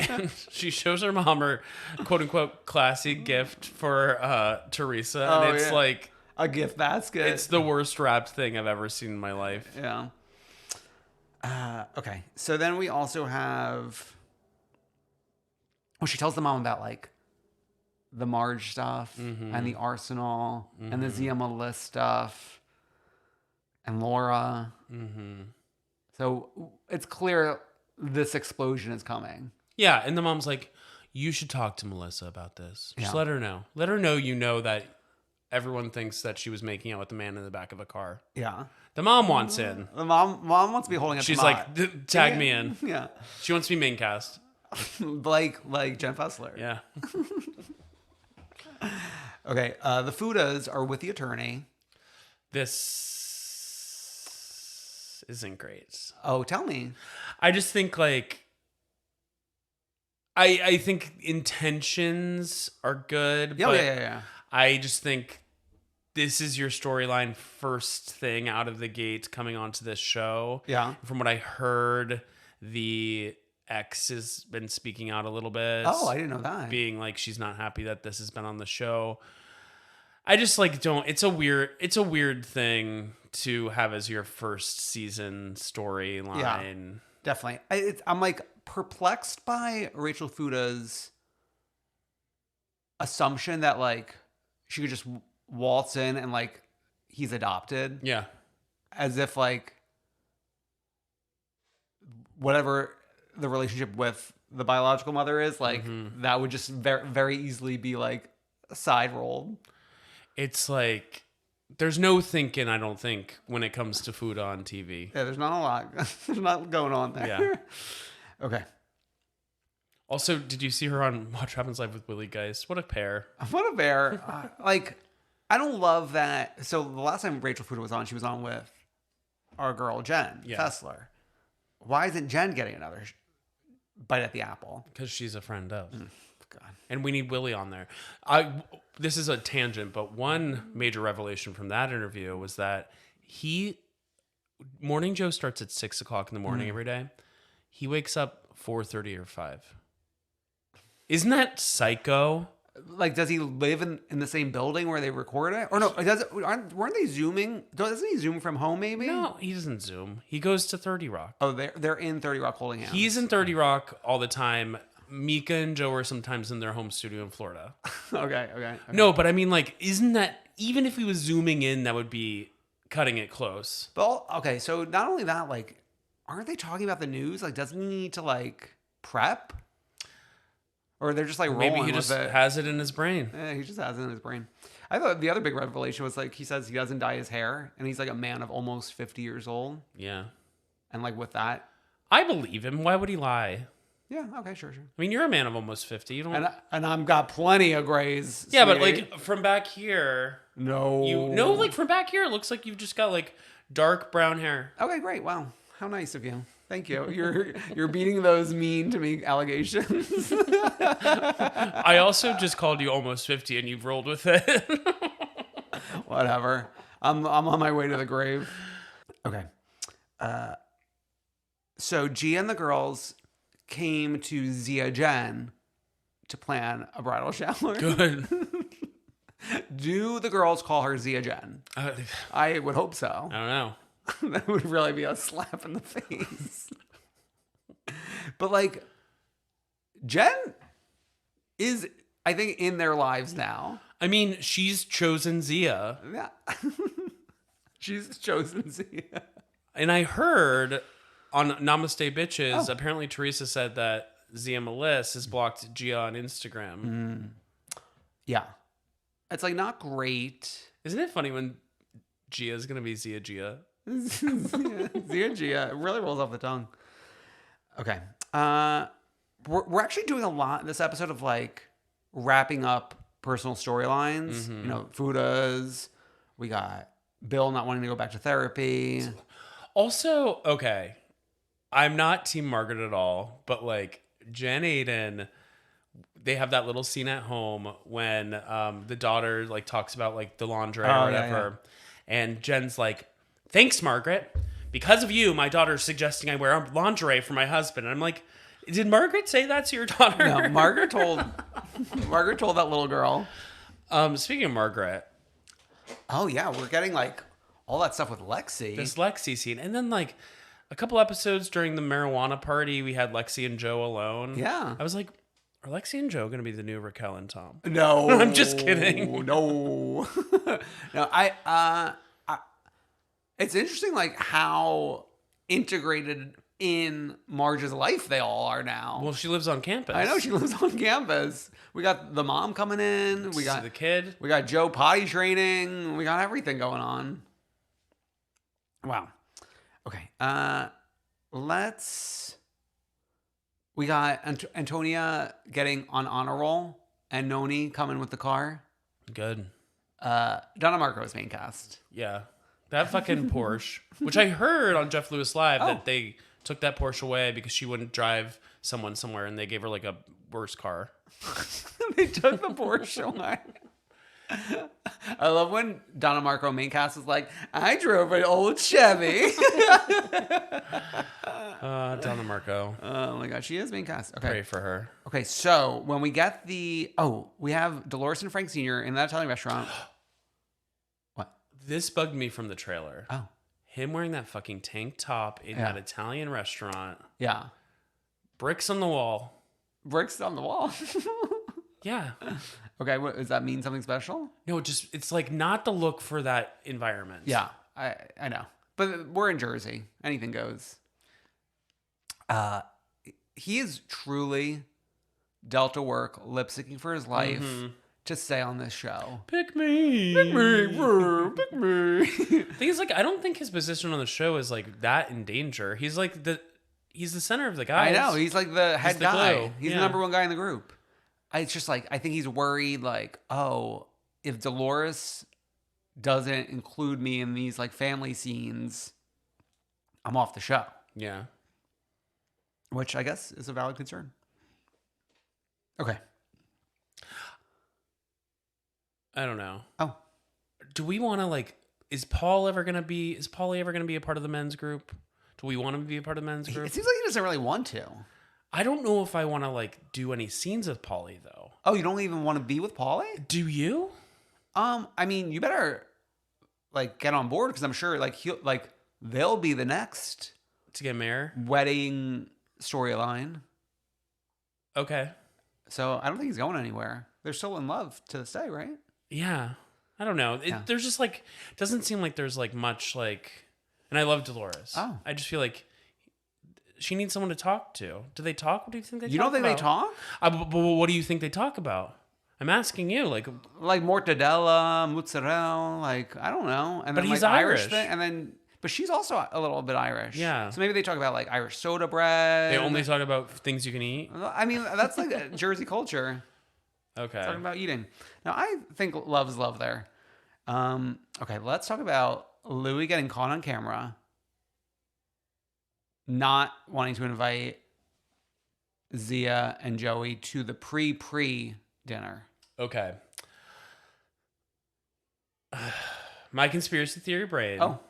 And she shows her mom her quote unquote classy gift for Teresa. And it's like a gift basket. It's the worst wrapped thing I've ever seen in my life. Yeah. Okay. So then we also have, she tells the mom about like the Marge stuff and the Arsenal and the Zia Melissa stuff and Laura. So it's clear this explosion is coming. Yeah, and the mom's like, you should talk to Melissa about this. Just let her know. Let her know you know that everyone thinks that she was making out with the man in the back of a car. Yeah. The mom wants in. The mom wants to be holding up She's the like, tag me in. Yeah. She wants to be main cast. like Jen Fessler. Yeah. Okay. The Fudas are with the attorney. This isn't great. Oh, tell me. I just think like I think intentions are good. Yeah, but yeah. I just think this is your storyline first thing out of the gate coming onto this show. Yeah. From what I heard, the ex has been speaking out a little bit. Oh, I didn't know that. Being like she's not happy that this has been on the show. I just like don't. It's a weird thing to have as your first season storyline. Yeah, definitely. I'm like perplexed by Rachel Fuda's assumption that like she could just waltz in and like he's adopted. Yeah, as if like whatever the relationship with the biological mother is, like that would just very, very easily be like side rolled. It's like there's no thinking, I don't think, when it comes to food on TV. Yeah, there's not a lot. There's not going on there. Yeah. Okay. Also, did you see her on Watch Happens Live with Willie Geist? What a pair. What a bear. Like, I don't love that. So the last time Rachel Fuda was on, she was on with our girl, Jen Fessler. Why isn't Jen getting another bite at the apple? Because she's a friend of. God. And we need Willie on there. This is a tangent, but one major revelation from that interview was that Morning Joe starts at 6 o'clock in the morning every day. He wakes up 4:30 or 5. Isn't that psycho? Like, does he live in the same building where they record it? Or no, weren't they Zooming? Doesn't he Zoom from home maybe? No, he doesn't Zoom. He goes to 30 Rock. Oh, they're in 30 Rock holding hands. He's in 30 Rock all the time. Mika and Joe are sometimes in their home studio in Florida. Okay. No, but I mean, like, isn't that, even if he was zooming in, that would be cutting it close. But, okay, so not only that, like, aren't they talking about the news? Like, doesn't he need to, like, prep? Or they're just, like, rolling Maybe he just has it in his brain. Yeah, he just has it in his brain. I thought the other big revelation was, like, he says he doesn't dye his hair, and he's, like, a man of almost 50 years old. Yeah. And, like, with that... I believe him. Why would he lie? Yeah, okay, sure. I mean, you're a man of almost 50. You don't... And I've got plenty of grays. Yeah, sweetie. but like from back here, like from back here, it looks like you've just got like dark brown hair. Okay, great. Wow, how nice of you. Thank you. You're beating those mean to me allegations. I also just called you almost 50, and you've rolled with it. Whatever. I'm on my way to the grave. Okay. So Gia and the girls came to Zia Jen to plan a bridal shower. Good. Do the girls call her Zia Jen? I would hope so. I don't know. That would really be a slap in the face. But like, Jen is, I think, in their lives now. I mean, she's chosen Zia. Yeah. She's chosen Zia. And I heard on Namaste Bitches, apparently Teresa said that Zia Melissa has blocked Gia on Instagram. Yeah. It's like not great. Isn't it funny when Gia's going to be Zia Gia? Zia Gia. It really rolls off the tongue. Okay. We're actually doing a lot this episode of like wrapping up personal storylines. You know, Fuda's. We got Bill not wanting to go back to therapy. Also, okay, I'm not Team Margaret at all, but like Jen Aiden, they have that little scene at home when the daughter like talks about like the lingerie or whatever, and Jen's like, "Thanks, Margaret. Because of you, my daughter's suggesting I wear lingerie for my husband." And I'm like, did Margaret say that to your daughter? No, Margaret told that little girl. Speaking of Margaret. Oh yeah, we're getting like all that stuff with Lexi. This Lexi scene. And then like a couple episodes during the marijuana party, we had Lexi and Joe alone. Yeah. I was like, Are Lexi and Joe going to be the new Raquel and Tom? No, I'm just kidding. No, no. It's interesting, like how integrated in Marge's life they all are now. Well, she lives on campus. I know she lives on campus. We got the mom coming in. We got the kid. We got Joe potty training. We got everything going on. Wow. Okay. We got Antonia getting on honor roll and Noni coming with the car. Good. Donna Marco's main cast. Yeah. That fucking Porsche, which I heard on Jeff Lewis Live that they took that Porsche away because she wouldn't drive someone somewhere and they gave her like a worse car. They took the Porsche away. I love when Donna Marco main cast is like, I drove an old Chevy. Donna Marco. Oh my God, she is main cast. Okay. Pray for her. Okay, so when we get we have Dolores and Frank Sr. in that Italian restaurant. What? This bugged me from the trailer. Oh. Him wearing that fucking tank top in that Italian restaurant. Yeah. Bricks on the wall. Bricks on the wall. Yeah. Okay, what does that mean? Something special? No, it's like not the look for that environment. Yeah, I know. But we're in Jersey. Anything goes. He is truly Delta work, lip syncing for his life to stay on this show. Pick me. Pick me. Pick me. Thing is, like, I don't think his position on the show is like that in danger. He's like he's the center of the guys. I know. He's like the head the guy. glue. He's the number one guy in the group. It's just like, I think he's worried, like, oh, if Dolores doesn't include me in these like family scenes, I'm off the show. Yeah. Which I guess is a valid concern. Okay. I don't know. Oh. Do we want to like, is Paulie ever going to be a part of the men's group? Do we want him to be a part of the men's group? It seems like he doesn't really want to. I don't know if I want to like do any scenes with Paulie though. Oh, you don't even want to be with Paulie? Do you? I mean, you better like get on board because I'm sure like they'll be the next To get mayor? wedding storyline. Okay. So I don't think he's going anywhere. They're still in love to this day, right? Yeah. I don't know. There's just like, doesn't seem like there's like much like, and I love Dolores. Oh. I just feel like she needs someone to talk to. Do they talk? What do you think they talk about? You don't think they talk? But what do you think they talk about? I'm asking you. Like mortadella, mozzarella, like, I don't know. And but then he's like Irish. thing, and then, but she's also a little bit Irish. Yeah. So maybe they talk about like Irish soda bread. They only talk about things you can eat? I mean, that's like a Jersey culture. Okay. Talking about eating. Now, I think love is love there. Okay, let's talk about Louis getting caught on camera, not wanting to invite Zia and Joey to the pre dinner. Okay. My conspiracy theory brain. Oh.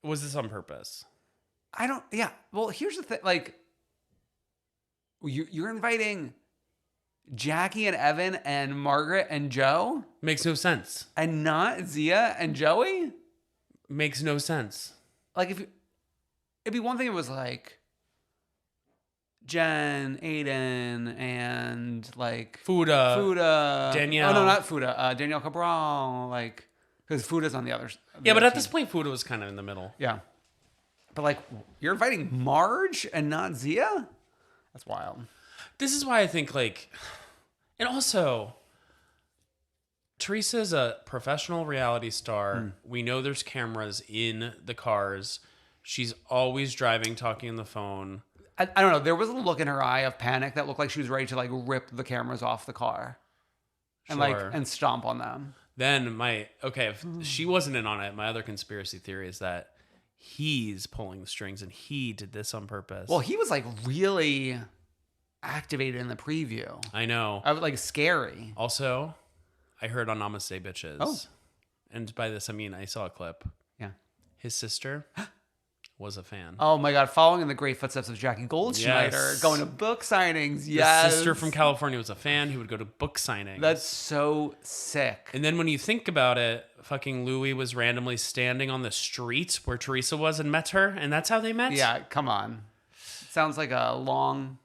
Was this on purpose? Yeah. Well, here's the thing. Like, you're inviting Jackie and Evan and Margaret and Joe? Makes no sense. And not Zia and Joey? Makes no sense. Like, it'd be one thing if it was like Jen, Aiden, and like Fuda, Danielle. Oh no, not Fuda. Danielle Cabral. Like, because Fuda's on the other. Yeah, but at this point, Fuda was kind of in the middle. Yeah, but like, you're inviting Marge and not Zia? That's wild. This is why I think like, and also, Teresa's a professional reality star. We know there's cameras in the cars. She's always driving, talking on the phone. I don't know. There was a look in her eye of panic that looked like she was ready to like rip the cameras off the car and and stomp on them. Then if she wasn't in on it, my other conspiracy theory is that he's pulling the strings and he did this on purpose. Well, he was like really activated in the preview. I know. I was like scary. Also, I heard on Namaste Bitches. Oh. And by this, I mean, I saw a clip. Yeah. His sister was a fan. Oh my God. Following in the great footsteps of Jackie Goldschneider, Yes. going to book signings. Yes. His sister from California was a fan who would go to book signings. That's so sick. And then when you think about it, fucking Louis was randomly standing on the street where Teresa was and met her, and that's how they met? Yeah, come on. Sounds like a long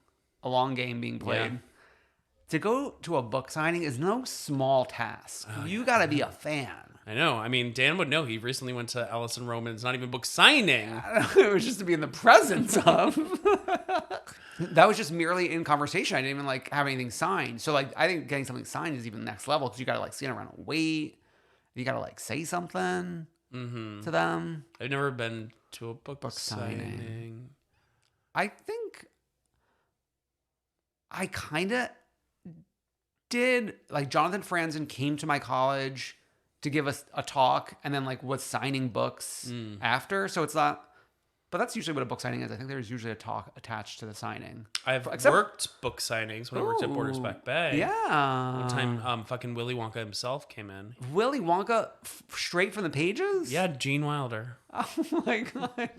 game being played. to go to a book signing is no small task. You got to be a fan. I know. I mean, Dan would know. He recently went to Allison Roman's not even book signing. It was just to be in the presence of. That was just merely in conversation. I didn't even like have anything signed. So like, I think getting something signed is even next level because you got to like stand around and wait. You got to like say something to them. I've never been to a book signing. I think I kind of did. Like Jonathan Franzen came to my college to give us a talk and then like was signing books after. So it's not, but that's usually what a book signing is. I think there's usually a talk attached to the signing. I've worked book signings when I worked at Borders Back Bay. Yeah. One time, fucking Willy Wonka himself came in. Willy Wonka straight from the pages? Yeah, Gene Wilder. Oh my God.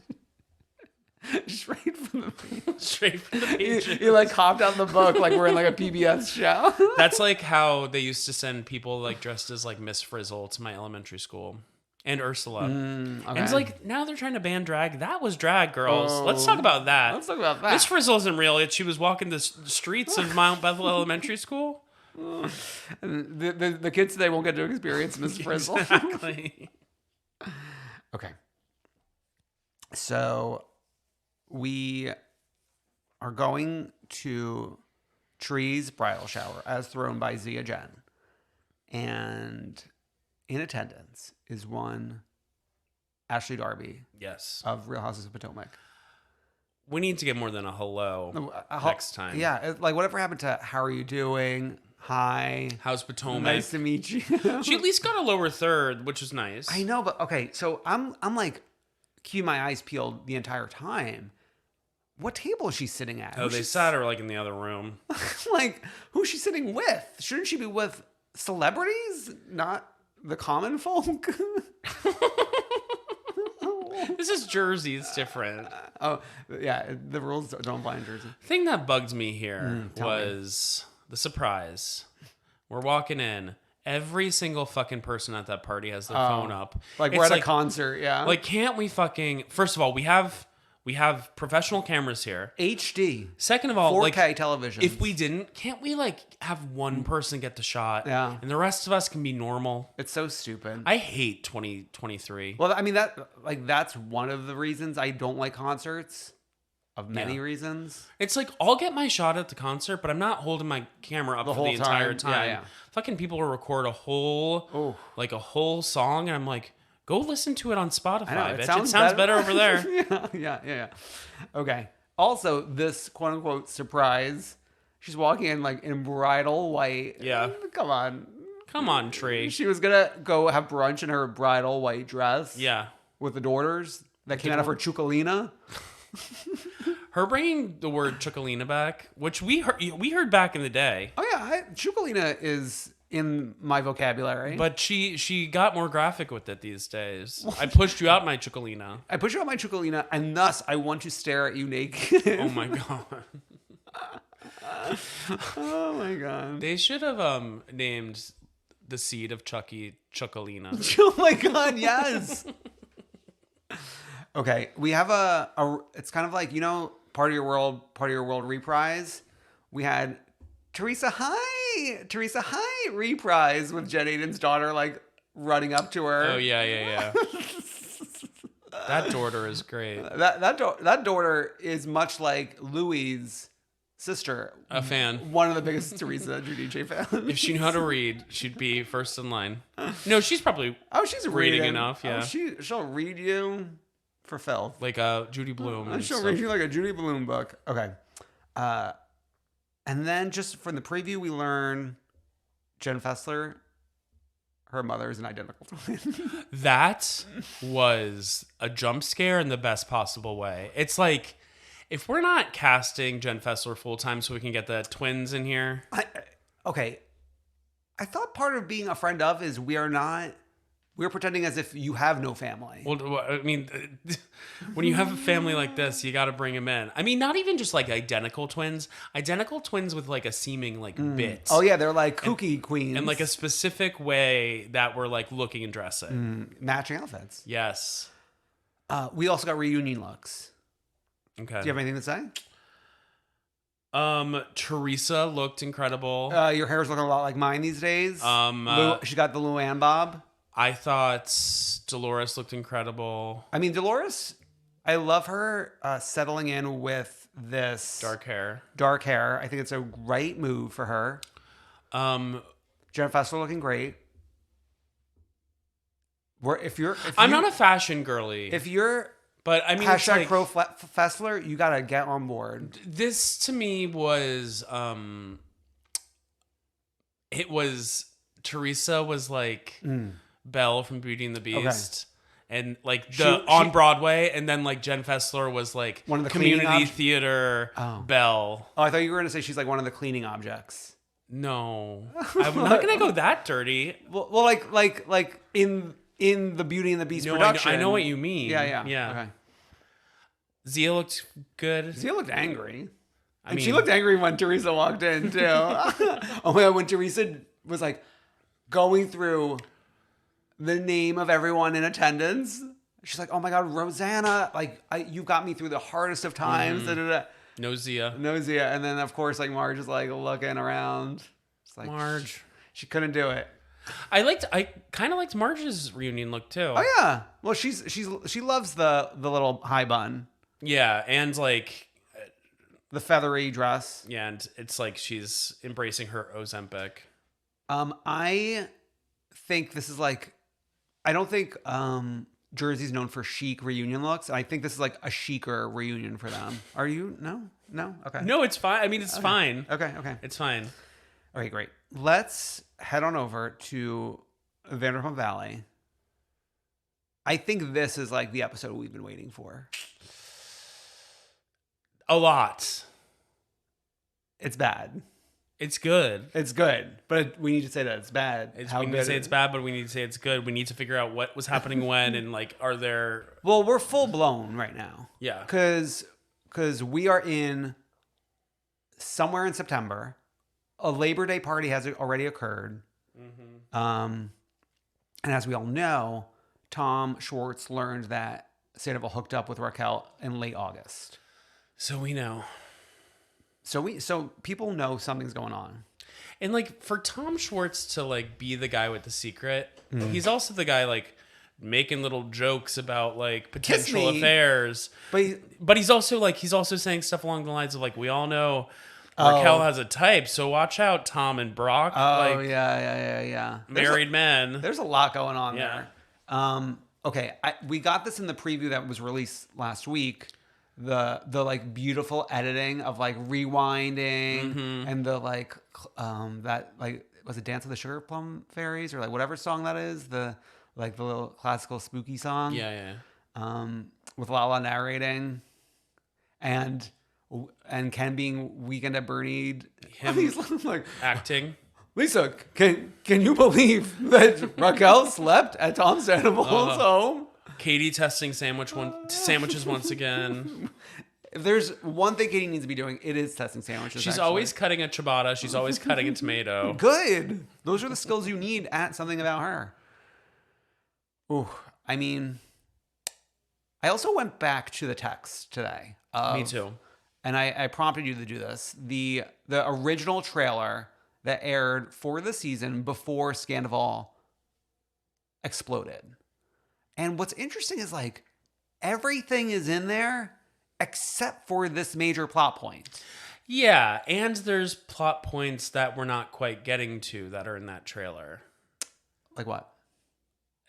Straight from the pages. Straight from the pages. You like hopped out the book like we're in like a PBS show. That's like how they used to send people like dressed as like Miss Frizzle to my elementary school. And Ursula. Okay. And it's like, now they're trying to ban drag. That was drag, girls. Let's talk about that. Let's talk about that. Miss Frizzle isn't real. Yet she was walking the streets of Mount Bethel Elementary School. The kids today won't get to experience Miss Frizzle. Exactly. Okay. So we are going to Tree's bridal shower as thrown by Zia Jen. And in attendance is one Ashley Darby. Yes. Of Real Houses of Potomac. We need to get more than a hello next time. Yeah. Like whatever happened to how are you doing? Hi. How's Potomac? Nice to meet you. She at least got a lower third, which is nice. I know, but okay. So I'm like keeping my eyes peeled the entire time. What table is she sitting at? Oh, they sat her like in the other room. Like, who's she sitting with? Shouldn't she be with celebrities, not the common folk? This is Jersey. It's different. Oh, yeah. The rules don't apply in Jersey. The thing that bugged me here was the surprise. We're walking in. Every single fucking person at that party has their phone up. Like we're at a concert, yeah. Like, can't we fucking... First of all, we have professional cameras here. HD. Second of all, 4K like, television. if we didn't, can't we like have one person get the shot? Yeah. And the rest of us can be normal. It's so stupid. I hate 2023. Well, I mean that's one of the reasons I don't like concerts. Of many reasons. It's like, I'll get my shot at the concert, but I'm not holding my camera up for the entire time. Yeah. Fucking people will record a whole song, and I'm like, go listen to it on Spotify. I know, it sounds better over there. Yeah. Okay. Also, this quote unquote surprise, she's walking in like in bridal white. Yeah. Come on, Tree. She was gonna go have brunch in her bridal white dress. Yeah. With the daughters that came out of her chukalina. Her bringing the word chukalina back, which we heard back in the day. Oh yeah, chukalina is in my vocabulary. But she got more graphic with it these days. I pushed you out my chukalina. I pushed you out my chukalina, and thus I want to stare at you naked. Oh my god. Oh my god. They should have named the seed of Chucky Chukalina. Oh my god, yes. Okay, we have a it's kind of like, you know, Part of Your World reprise. We had Teresa Hi reprise with Jen Aiden's daughter like running up to her. Oh yeah. That daughter is great. That daughter is much like Louie's sister. A fan. One of the biggest Teresa Giudice fans. If she knew how to read, she'd be first in line. No, she's probably she's reading enough, yeah. She'll read you for filth. Like Judy Blume. She'll read you like a Judy Blume book. Okay. And then just from the preview, we learn Jen Fessler, her mother is an identical twin. That was a jump scare in the best possible way. It's like, if we're not casting Jen Fessler full time so we can get the twins in here. Okay. I thought part of being a friend of is we're pretending as if you have no family. Well, I mean, when you have a family like this, you got to bring them in. I mean, not even just like identical twins with like a seeming like bit. Oh yeah, they're like kooky queens. And like a specific way that we're like looking and dressing. Matching outfits. Yes. We also got reunion looks. Okay. Do you have anything to say? Teresa looked incredible. Your hair's looking a lot like mine these days. She got the Luann bob. I thought Dolores looked incredible. I mean, Dolores, I love her settling in with this Dark hair. I think it's a right move for her. Jen Fessler looking great. I'm not a fashion girly. But I mean, hashtag like, Crow Fessler, you gotta get on board. This to me was, it was Teresa was like Belle from Beauty and the Beast, and like on Broadway, and then like Jen Fessler was like one of the community theater Belle. Oh, I thought you were gonna say she's like one of the cleaning objects. No, I'm not gonna go that dirty. Well, like in the Beauty and the Beast production. I know what you mean. Yeah. Okay. Zia looked good. Zia looked angry. And she looked angry when Teresa walked in, too. Oh my God, when Teresa was like going through the name of everyone in attendance, she's like, oh my God, Rosanna, like, you got me through the hardest of times. No Zia. And then, of course, like, Marge is like looking around. It's like, Marge. She couldn't do it. I kind of liked Marge's reunion look, too. Oh, yeah. Well, she loves the little high bun. Yeah, and like the feathery dress. Yeah, and it's like she's embracing her Ozempic. I think this is like, I don't think Jersey's known for chic reunion looks. I think this is like a chicer reunion for them. Are you? No? Okay. No, it's fine. I mean, it's fine. Okay. It's fine. Okay, great. Let's head on over to Vanderpump Valley. I think this is like the episode we've been waiting for. A lot. It's bad. It's good. It's good. But we need to say that it's bad. We need to say it's bad, but we need to say it's good. We need to figure out what was happening when and like, are there... Well, we're full blown right now. Yeah. Because we are in somewhere in September. A Labor Day party has already occurred. Mm-hmm. And as we all know, Tom Schwartz learned that Sandoval hooked up with Raquel in late August. So we know. So people know something's going on. And like for Tom Schwartz to like be the guy with the secret, he's also the guy like making little jokes about like potential affairs. But he's also saying stuff along the lines of like, we all know Raquel has a type, so watch out, Tom and Brock. Oh, like, yeah. Married men. There's a lot going on there. Okay, we got this in the preview that was released last week. The like beautiful editing of like rewinding and the like that like was it Dance of the Sugar Plum Fairies or like whatever song that is, the little classical spooky song. Yeah. With Lala narrating and Ken being Weekend at Bernie, him like acting. Lisa, can you believe that Raquel slept at Tom Sandoval's home? Katie testing sandwiches once again. If there's one thing Katie needs to be doing, it is testing sandwiches. She's always cutting a ciabatta. She's always cutting a tomato. Good. Those are the skills you need at Something About Her. Ooh, I mean, I also went back to the text today. Me too. And I prompted you to do this. The original trailer that aired for the season before Scandival exploded. And what's interesting is like everything is in there except for this major plot point. Yeah, and there's plot points that we're not quite getting to that are in that trailer. Like what?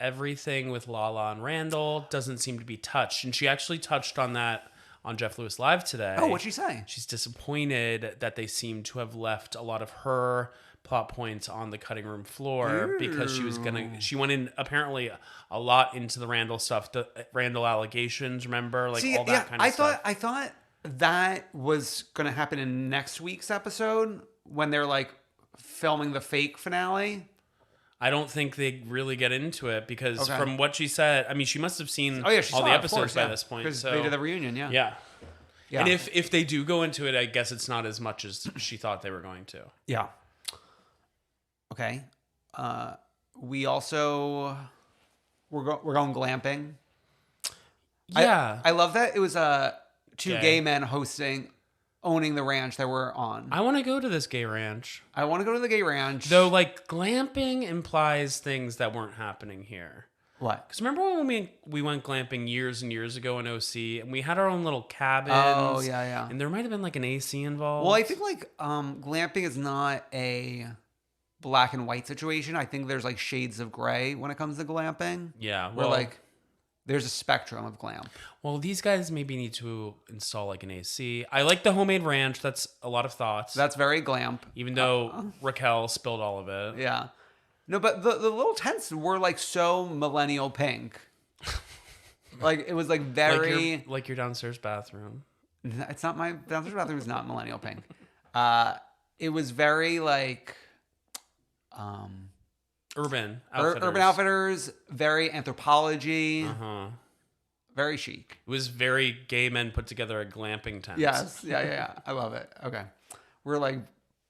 Everything with Lala and Randall doesn't seem to be touched. And she actually touched on that on Jeff Lewis Live today. Oh, what'd she say? She's disappointed that they seem to have left a lot of her plot points on the cutting room floor because she went in apparently a lot into the Randall stuff, the Randall allegations, remember? Like all that kind of stuff. I thought that was going to happen in next week's episode when they're like filming the fake finale. I don't think they really get into it because from what she said, I mean, she must have seen all the episodes by this point. Because they did the reunion, yeah. And if they do go into it, I guess it's not as much as she thought they were going to. Yeah. Okay. We also we're going glamping. Yeah. I love that it was two gay men hosting owning the ranch that we're on. I want to go to this gay ranch. I want to go to the gay ranch. Though, like, glamping implies things that weren't happening here. What? Because remember when we went glamping years and years ago in OC, and we had our own little cabins? Oh, yeah. And there might have been, like, an AC involved. Well, I think, like, glamping is not a black and white situation. I think there's, like, shades of gray when it comes to glamping. Yeah, Where, like, there's a spectrum of glam. Well, these guys maybe need to install, like, an AC. I like the homemade ranch. That's a lot of thoughts. That's very glamp. Even though Raquel spilled all of it. Yeah. No, but the little tents were, like, so millennial pink. Like, it was, like, very... Like your downstairs bathroom. It's not my... Downstairs bathroom is not millennial pink. It was very, like... Urban Outfitters. Urban Outfitters, very Anthropology. Uh-huh. Very chic. It was very gay men put together a glamping tent. Yes. Yeah. I love it. Okay. We're, like,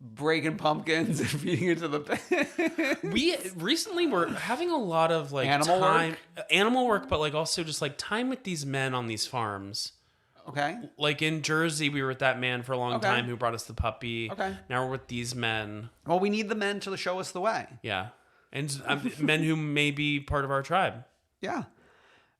breaking pumpkins and feeding it to the pig. We recently were having a lot of, like, animal work, but, like, also just, like, time with these men on these farms. Okay. Like, in Jersey, we were with that man for a long time who brought us the puppy. Okay. Now we're with these men. Well, we need the men to show us the way. Yeah. And men who may be part of our tribe. Yeah.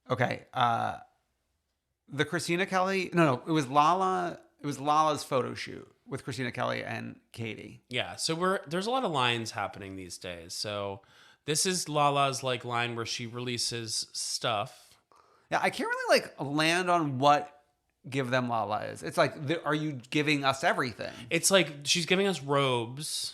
Okay. The Christina Kelly... No, it was Lala... It was Lala's photo shoot with Christina Kelly and Katie. Yeah, so there's a lot of lines happening these days. So this is Lala's, like, line where she releases stuff. Yeah, I can't really, like, land on what Give Them Lala is. It's like, are you giving us everything? It's like she's giving us robes,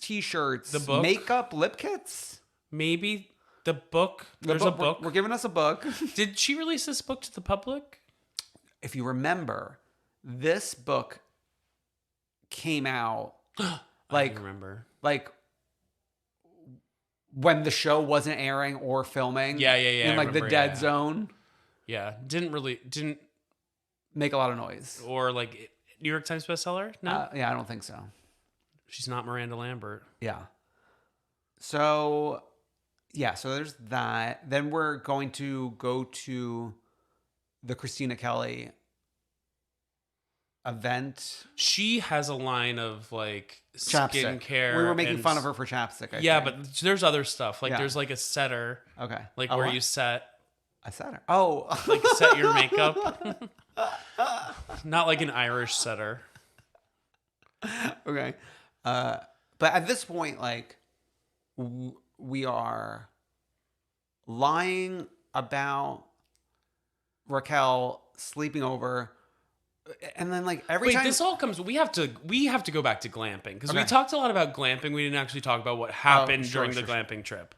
t-shirts, the book, makeup, lip kits. Maybe the book. There's a book. We're giving us a book. Did she release this book to the public? If you remember, this book came out I remember. Like when the show wasn't airing or filming. Yeah. In, like, the dead zone. Yeah. Didn't make a lot of noise. Or, like, New York Times bestseller? No. Yeah, I don't think so. She's not Miranda Lambert. Yeah. So there's that. Then we're going to go to the Christina Kelly event. She has a line of, like, chapstick. Skincare. We were making fun of her for chapstick. I think. But there's other stuff. Like, there's, like, a setter. Okay. Like, where you set. A setter. Oh. Like, set your makeup. Not like an Irish setter. Okay. But at this point, like, we are lying about Raquel sleeping over, and then, like, every time this all comes, we have to go back to glamping because we talked a lot about glamping. We didn't actually talk about what happened during the glamping trip.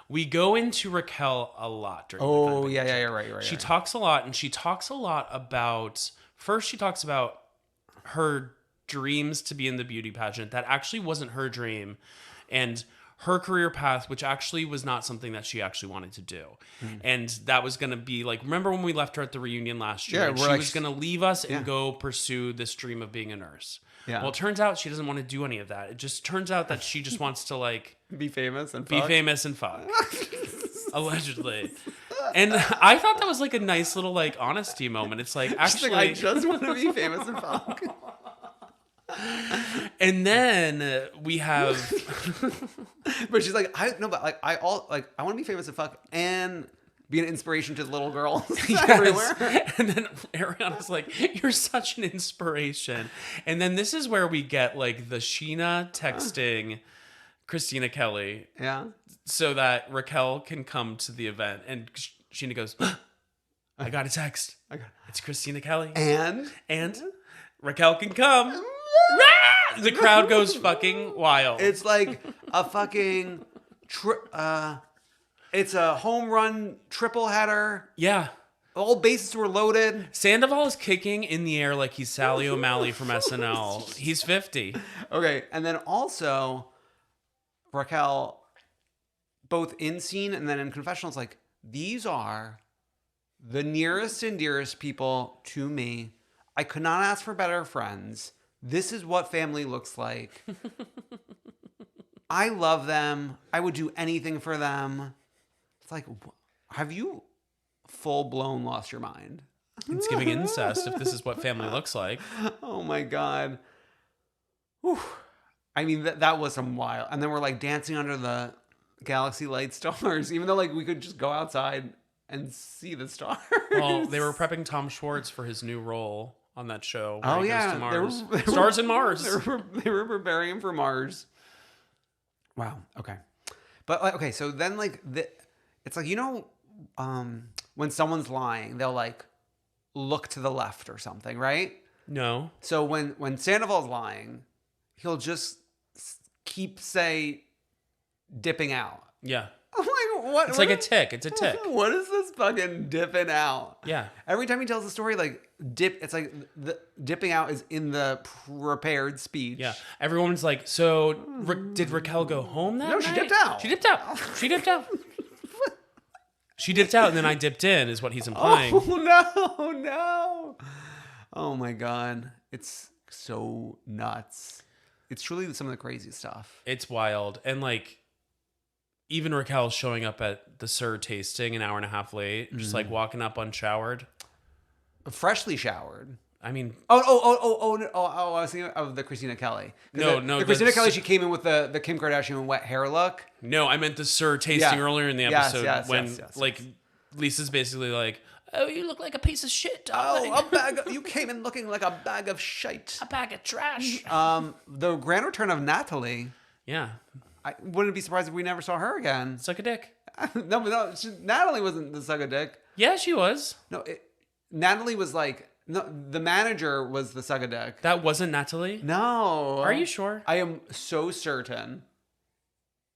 We go into Raquel a lot during the glamping trip. Yeah, right. She talks a lot, and she talks a lot about. First, she talks about her dreams to be in the beauty pageant. That actually wasn't her dream, and her career path, which actually was not something that she actually wanted to do. And that was going to be, like, remember when we left her at the reunion last year? Yeah, She was going to leave us and go pursue this dream of being a nurse. Yeah. Well, it turns out she doesn't want to do any of that. It just turns out that she just wants to, like, be famous and fuck. Allegedly. And I thought that was, like, a nice little, like, honesty moment. It's like, actually, I just want to be famous and fuck. And then we have, but she's like, I want to be famous and fuck and be an inspiration to little girls everywhere. And then Ariana's like, you're such an inspiration. And then this is where we get, like, the Sheena texting Christina Kelly, so that Raquel can come to the event. And Sheena goes, I got a text. It's Christina Kelly, and Raquel can come. The crowd goes fucking wild. It's like a fucking it's a home run triple header. Yeah. All bases were loaded. Sandoval is kicking in the air like he's Sally O'Malley from SNL. He's 50. Okay. And then also Raquel, both in scene and then in confessionals, like, these are the nearest and dearest people to me. I could not ask for better friends. This is what family looks like. I love them. I would do anything for them. It's like, have you full-blown lost your mind? It's giving incest if this is what family looks like. Oh my God. Whew. I mean, that was some wild. And then we're like dancing under the galaxy light stars, even though like we could just go outside and see the stars. Well, they were prepping Tom Schwartz for his new role on that show. Oh, he goes yeah. to Mars. Stars in Mars. They were preparing him for Mars. Wow. Okay. But like, okay, so then like it's like, when someone's lying, they'll like look to the left or something, right? No. So when Sandoval's lying, he'll just keep dipping out. Yeah. I'm like, what? It's like a tick. It's a tick. What is this fucking dipping out? Yeah. Every time he tells the story, like it's like the dipping out is in the prepared speech. Yeah. Everyone's like, so did Raquel go home that No, night? she dipped out. She dipped out. She dipped out. She dipped out, and then I dipped in, is what he's implying. Oh no! Oh my God, it's so nuts. It's truly some of the crazy stuff. It's wild, and like, even Raquel showing up at the Sir tasting an hour and a half late, just like walking up unshowered. Freshly showered. I mean, Oh! I was thinking of the Christina Kelly. No, the Christina Kelly. She came in with the Kim Kardashian wet hair look. no, I meant the Sir tasting earlier in the episode when yes. Lisa's basically like, "Oh, you look like a piece of shit, darling. Oh, you came in looking like a bag of shite. a bag of trash." The grand return of Natalie. Yeah, I wouldn't be surprised if we never saw her again. suck a dick. No, Natalie wasn't the suck a dick. Yeah, she was. No, Natalie was like, no, the manager was the suck a dick. That wasn't Natalie. No. Are you sure? I am so certain.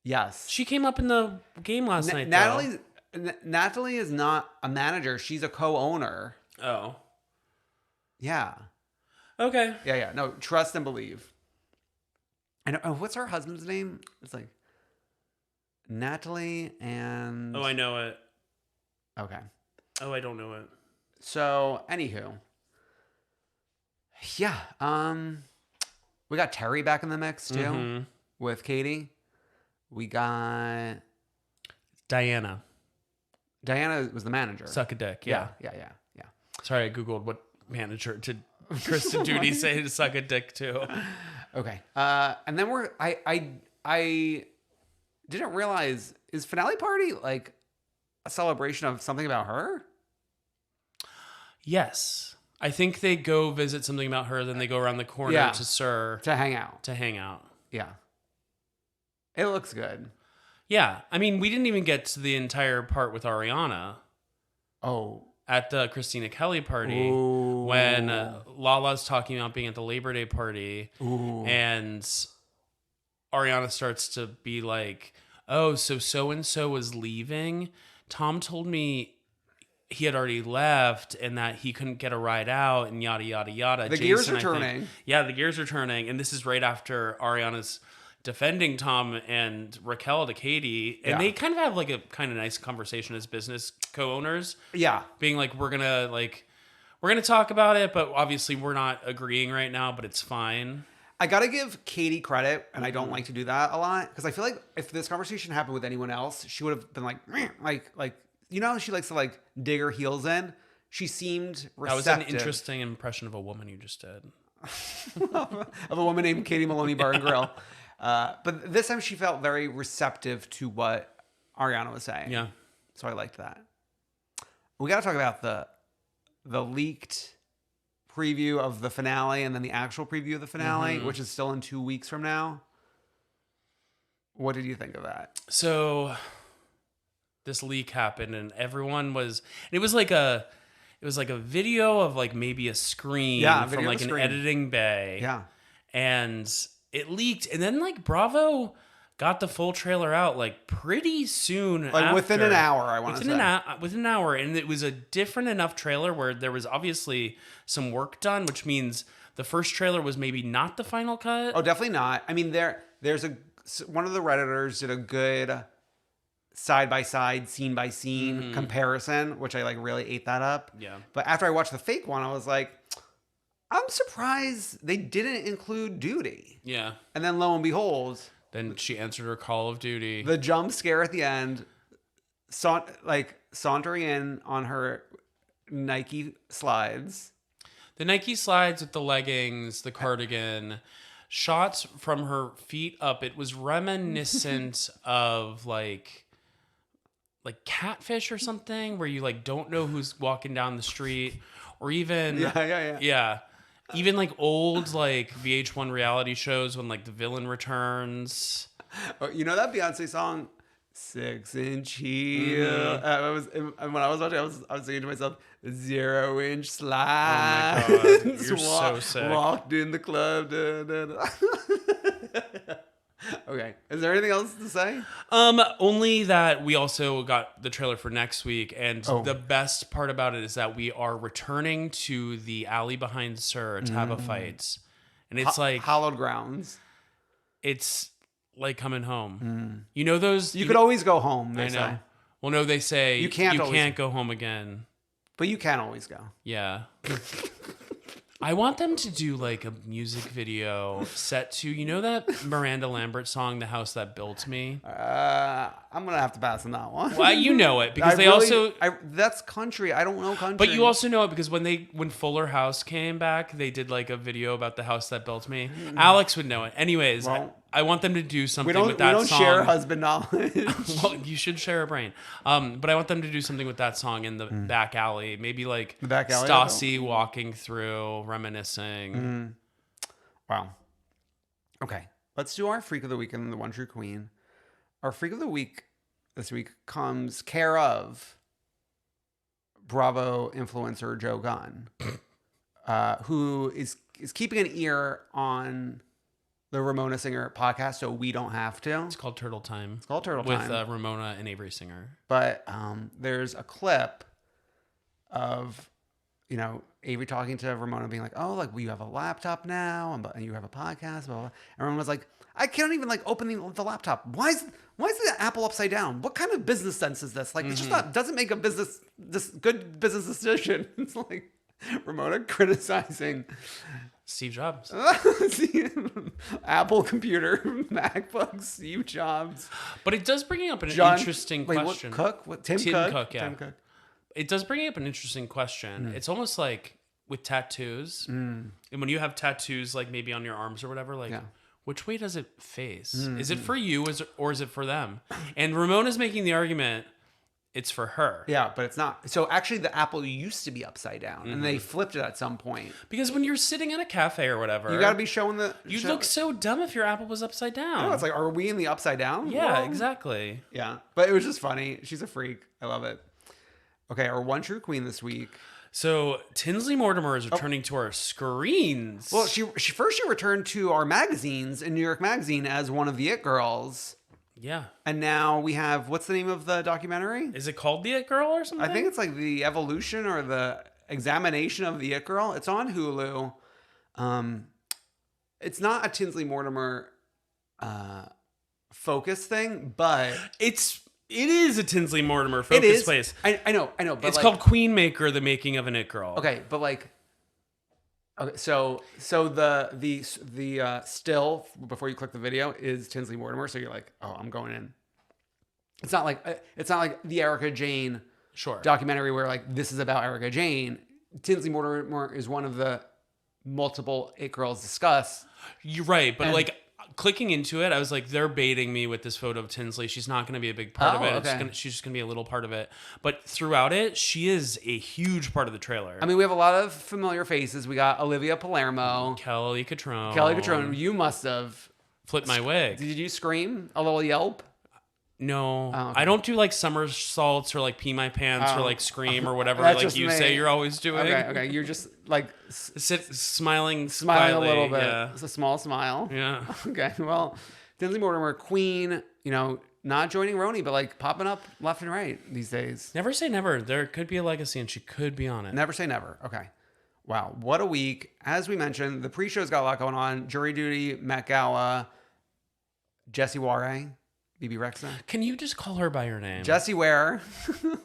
Yes. She came up in the game last night. Though. Natalie is not a manager. She's a co-owner. Oh. Yeah. Okay. Yeah. No, trust and believe. And what's her husband's name? It's like Natalie and... Oh, I know it. Okay. Oh, I don't know it. So, anywho. Yeah. We got Terry back in the mix, too, with Katie. We got... Diana was the manager. suck a dick. Yeah. Sorry, I googled what manager did Kristen Duty say to suck a dick to. Okay. And then I didn't realize, is finale party like a celebration of something about her? Yes, I think they go visit something about her, then they go around the corner to Sir to hang out. Yeah. It looks good. Yeah, I mean, we didn't even get to the entire part with Ariana. Oh. At the Christina Kelly party. Ooh. When Lala's talking about being at the Labor Day party. Ooh. And Ariana starts to be like, oh, so-and-so was leaving. Tom told me he had already left and that he couldn't get a ride out and yada, yada, yada. The gears are turning. Yeah, the gears are turning. And this is right after Ariana's defending Tom and Raquel to Katie, and they kind of have like a kind of nice conversation as business co-owners. Yeah, being like, we're gonna talk about it, but obviously we're not agreeing right now, but it's fine. I gotta give Katie credit, and I don't like to do that a lot because I feel like if this conversation happened with anyone else, she would have been like she likes to like dig her heels in. She seemed receptive. That was an interesting impression of a woman you just did. Of a woman named Katie Maloney Bar and Grill. But this time she felt very receptive to what Ariana was saying. Yeah. So I liked that. We got to talk about the leaked preview of the finale and then the actual preview of the finale, which is still in 2 weeks from now. What did you think of that? So this leak happened and everyone was, it was like a video of like maybe a screen from like an editing bay. Yeah. And it leaked, and then like Bravo got the full trailer out like pretty soon, like after. Within an hour. I want to say within an hour, and it was a different enough trailer where there was obviously some work done, which means the first trailer was maybe not the final cut. Oh, definitely not. I mean, there's one of the Redditors did a good side by side, scene by scene comparison, which I like really ate that up. Yeah. But after I watched the fake one, I was like, I'm surprised they didn't include Duty. Yeah. And then lo and behold, then she answered her call of duty. The jump scare at the end, sauntering in on her Nike slides. The Nike slides with the leggings, the cardigan, shots from her feet up. It was reminiscent of like Catfish or something, where you like don't know who's walking down the street, or even yeah. Even like old like VH1 reality shows when like the villain returns. Oh, you know that Beyonce song, 6-inch heel? When I was watching, I was thinking to myself, 0-inch slides. Oh my God, you're so sick. Walked in the club. Da, da, da. Okay. Is there anything else to say? Only that we also got the trailer for next week, and the best part about it is that we are returning to the alley behind Sir to have a fight. And it's like hallowed grounds. It's like coming home. You know those you could always go home, they I know. say. Well, no, they say you can't go home again. But you can always go. Yeah. I want them to do like a music video set to, you know that Miranda Lambert song, The House That Built Me? I'm going to have to pass on that one. Well, you know it because that's country. I don't know country. But you also know it because when Fuller House came back, they did like a video about The House That Built Me. Alex would know it. Anyways, I want them to do something with that song. We don't share husband knowledge. Well, you should share a brain. But I want them to do something with that song in the back alley. Maybe like the back alley Stassi walking through, reminiscing. Wow. Okay. Let's do our Freak of the Week and the One True Queen. Our Freak of the Week this week comes care of Bravo influencer Joe Gunn, who is keeping an ear on the Ramona Singer podcast, so we don't have to. It's called Turtle Time. It's called Turtle Time. Time. With Ramona and Avery Singer. But there's a clip of, Avery talking to Ramona being like, oh, like, well, you have a laptop now, and you have a podcast, blah, blah. And Ramona's like, I can't even, like, open the laptop. Why is the Apple upside down? What kind of business sense is this? Like, it's just doesn't make a good business decision. It's like Ramona criticizing Steve Jobs. Apple computer, MacBook, Steve Jobs. But it does bring up an interesting question. Tim Cook? Yeah. Tim Cook. It does bring up an interesting question. It's almost like with tattoos. And when you have tattoos, like maybe on your arms or whatever, like which way does it face? Is it for you or is it for them? And Ramona's making the argument it's for her. Yeah, but it's not. So actually the Apple used to be upside down and they flipped it at some point. Because when you're sitting at a cafe or whatever, you got to be showing You'd look so dumb if your Apple was upside down. No, it's like, are we in the upside down? Yeah, world? Exactly. Yeah, but it was just funny. She's a freak. I love it. Okay, our One True Queen this week. So Tinsley Mortimer is returning to our screens. Well, she returned to our magazines in New York Magazine as one of the It Girls. Yeah. And now we have, what's the name of the documentary? Is it called The It Girl or something? I think it's like the evolution or the examination of the It Girl. It's on Hulu. It's not a Tinsley Mortimer focus thing, but it is a Tinsley Mortimer focus place. I know. But it's called Queen Maker: The Making of an It Girl. Okay, but like, okay, so the still before you click the video is Tinsley Mortimer. So you're like, oh, I'm going in. It's not like the Erica Jane documentary where like this is about Erica Jane. Tinsley Mortimer is one of the multiple It Girls discussed. You're right, but like clicking into it, I was like, they're baiting me with this photo of Tinsley. She's not going to be a big part of it. Okay. She's just going to be a little part of it. But throughout it, she is a huge part of the trailer. I mean, we have a lot of familiar faces. We got Olivia Palermo. Kelly Catrone. You must have flipped my wig. Did you scream? A little yelp? No. Oh, okay. I don't do like somersaults or like pee my pants or like scream or whatever like you say you're always doing. Okay. You're just like smiling quietly, a little bit. Yeah. It's a small smile. Yeah. Okay. Well, Tinsley Mortimer, Queen, not joining RHONY, but like popping up left and right these days. Never say never. There could be a legacy and she could be on it. Never say never. Okay. Wow. What a week. As we mentioned, the pre-show's got a lot going on. Jury Duty, Met Gala, Jessie Ware. BB Rexa. Can you just call her by her name? Jessie Ware.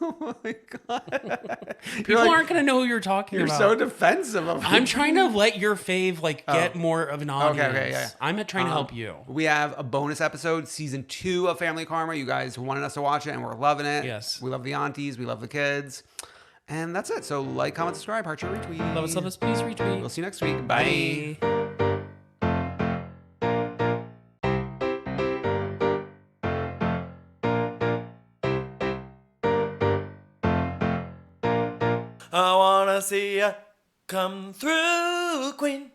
Oh my God. People aren't going to know who you're talking about. You're so defensive of I'm trying to let your fave get more of an audience. Okay, yeah. I'm trying to help you. We have a bonus episode, season 2 of Family Karma. You guys wanted us to watch it and we're loving it. Yes. We love the aunties. We love the kids. And that's it. So like, comment, subscribe, heart share, retweet. Love us, please retweet. We'll see you next week. Bye. I wanna see ya come through, queen.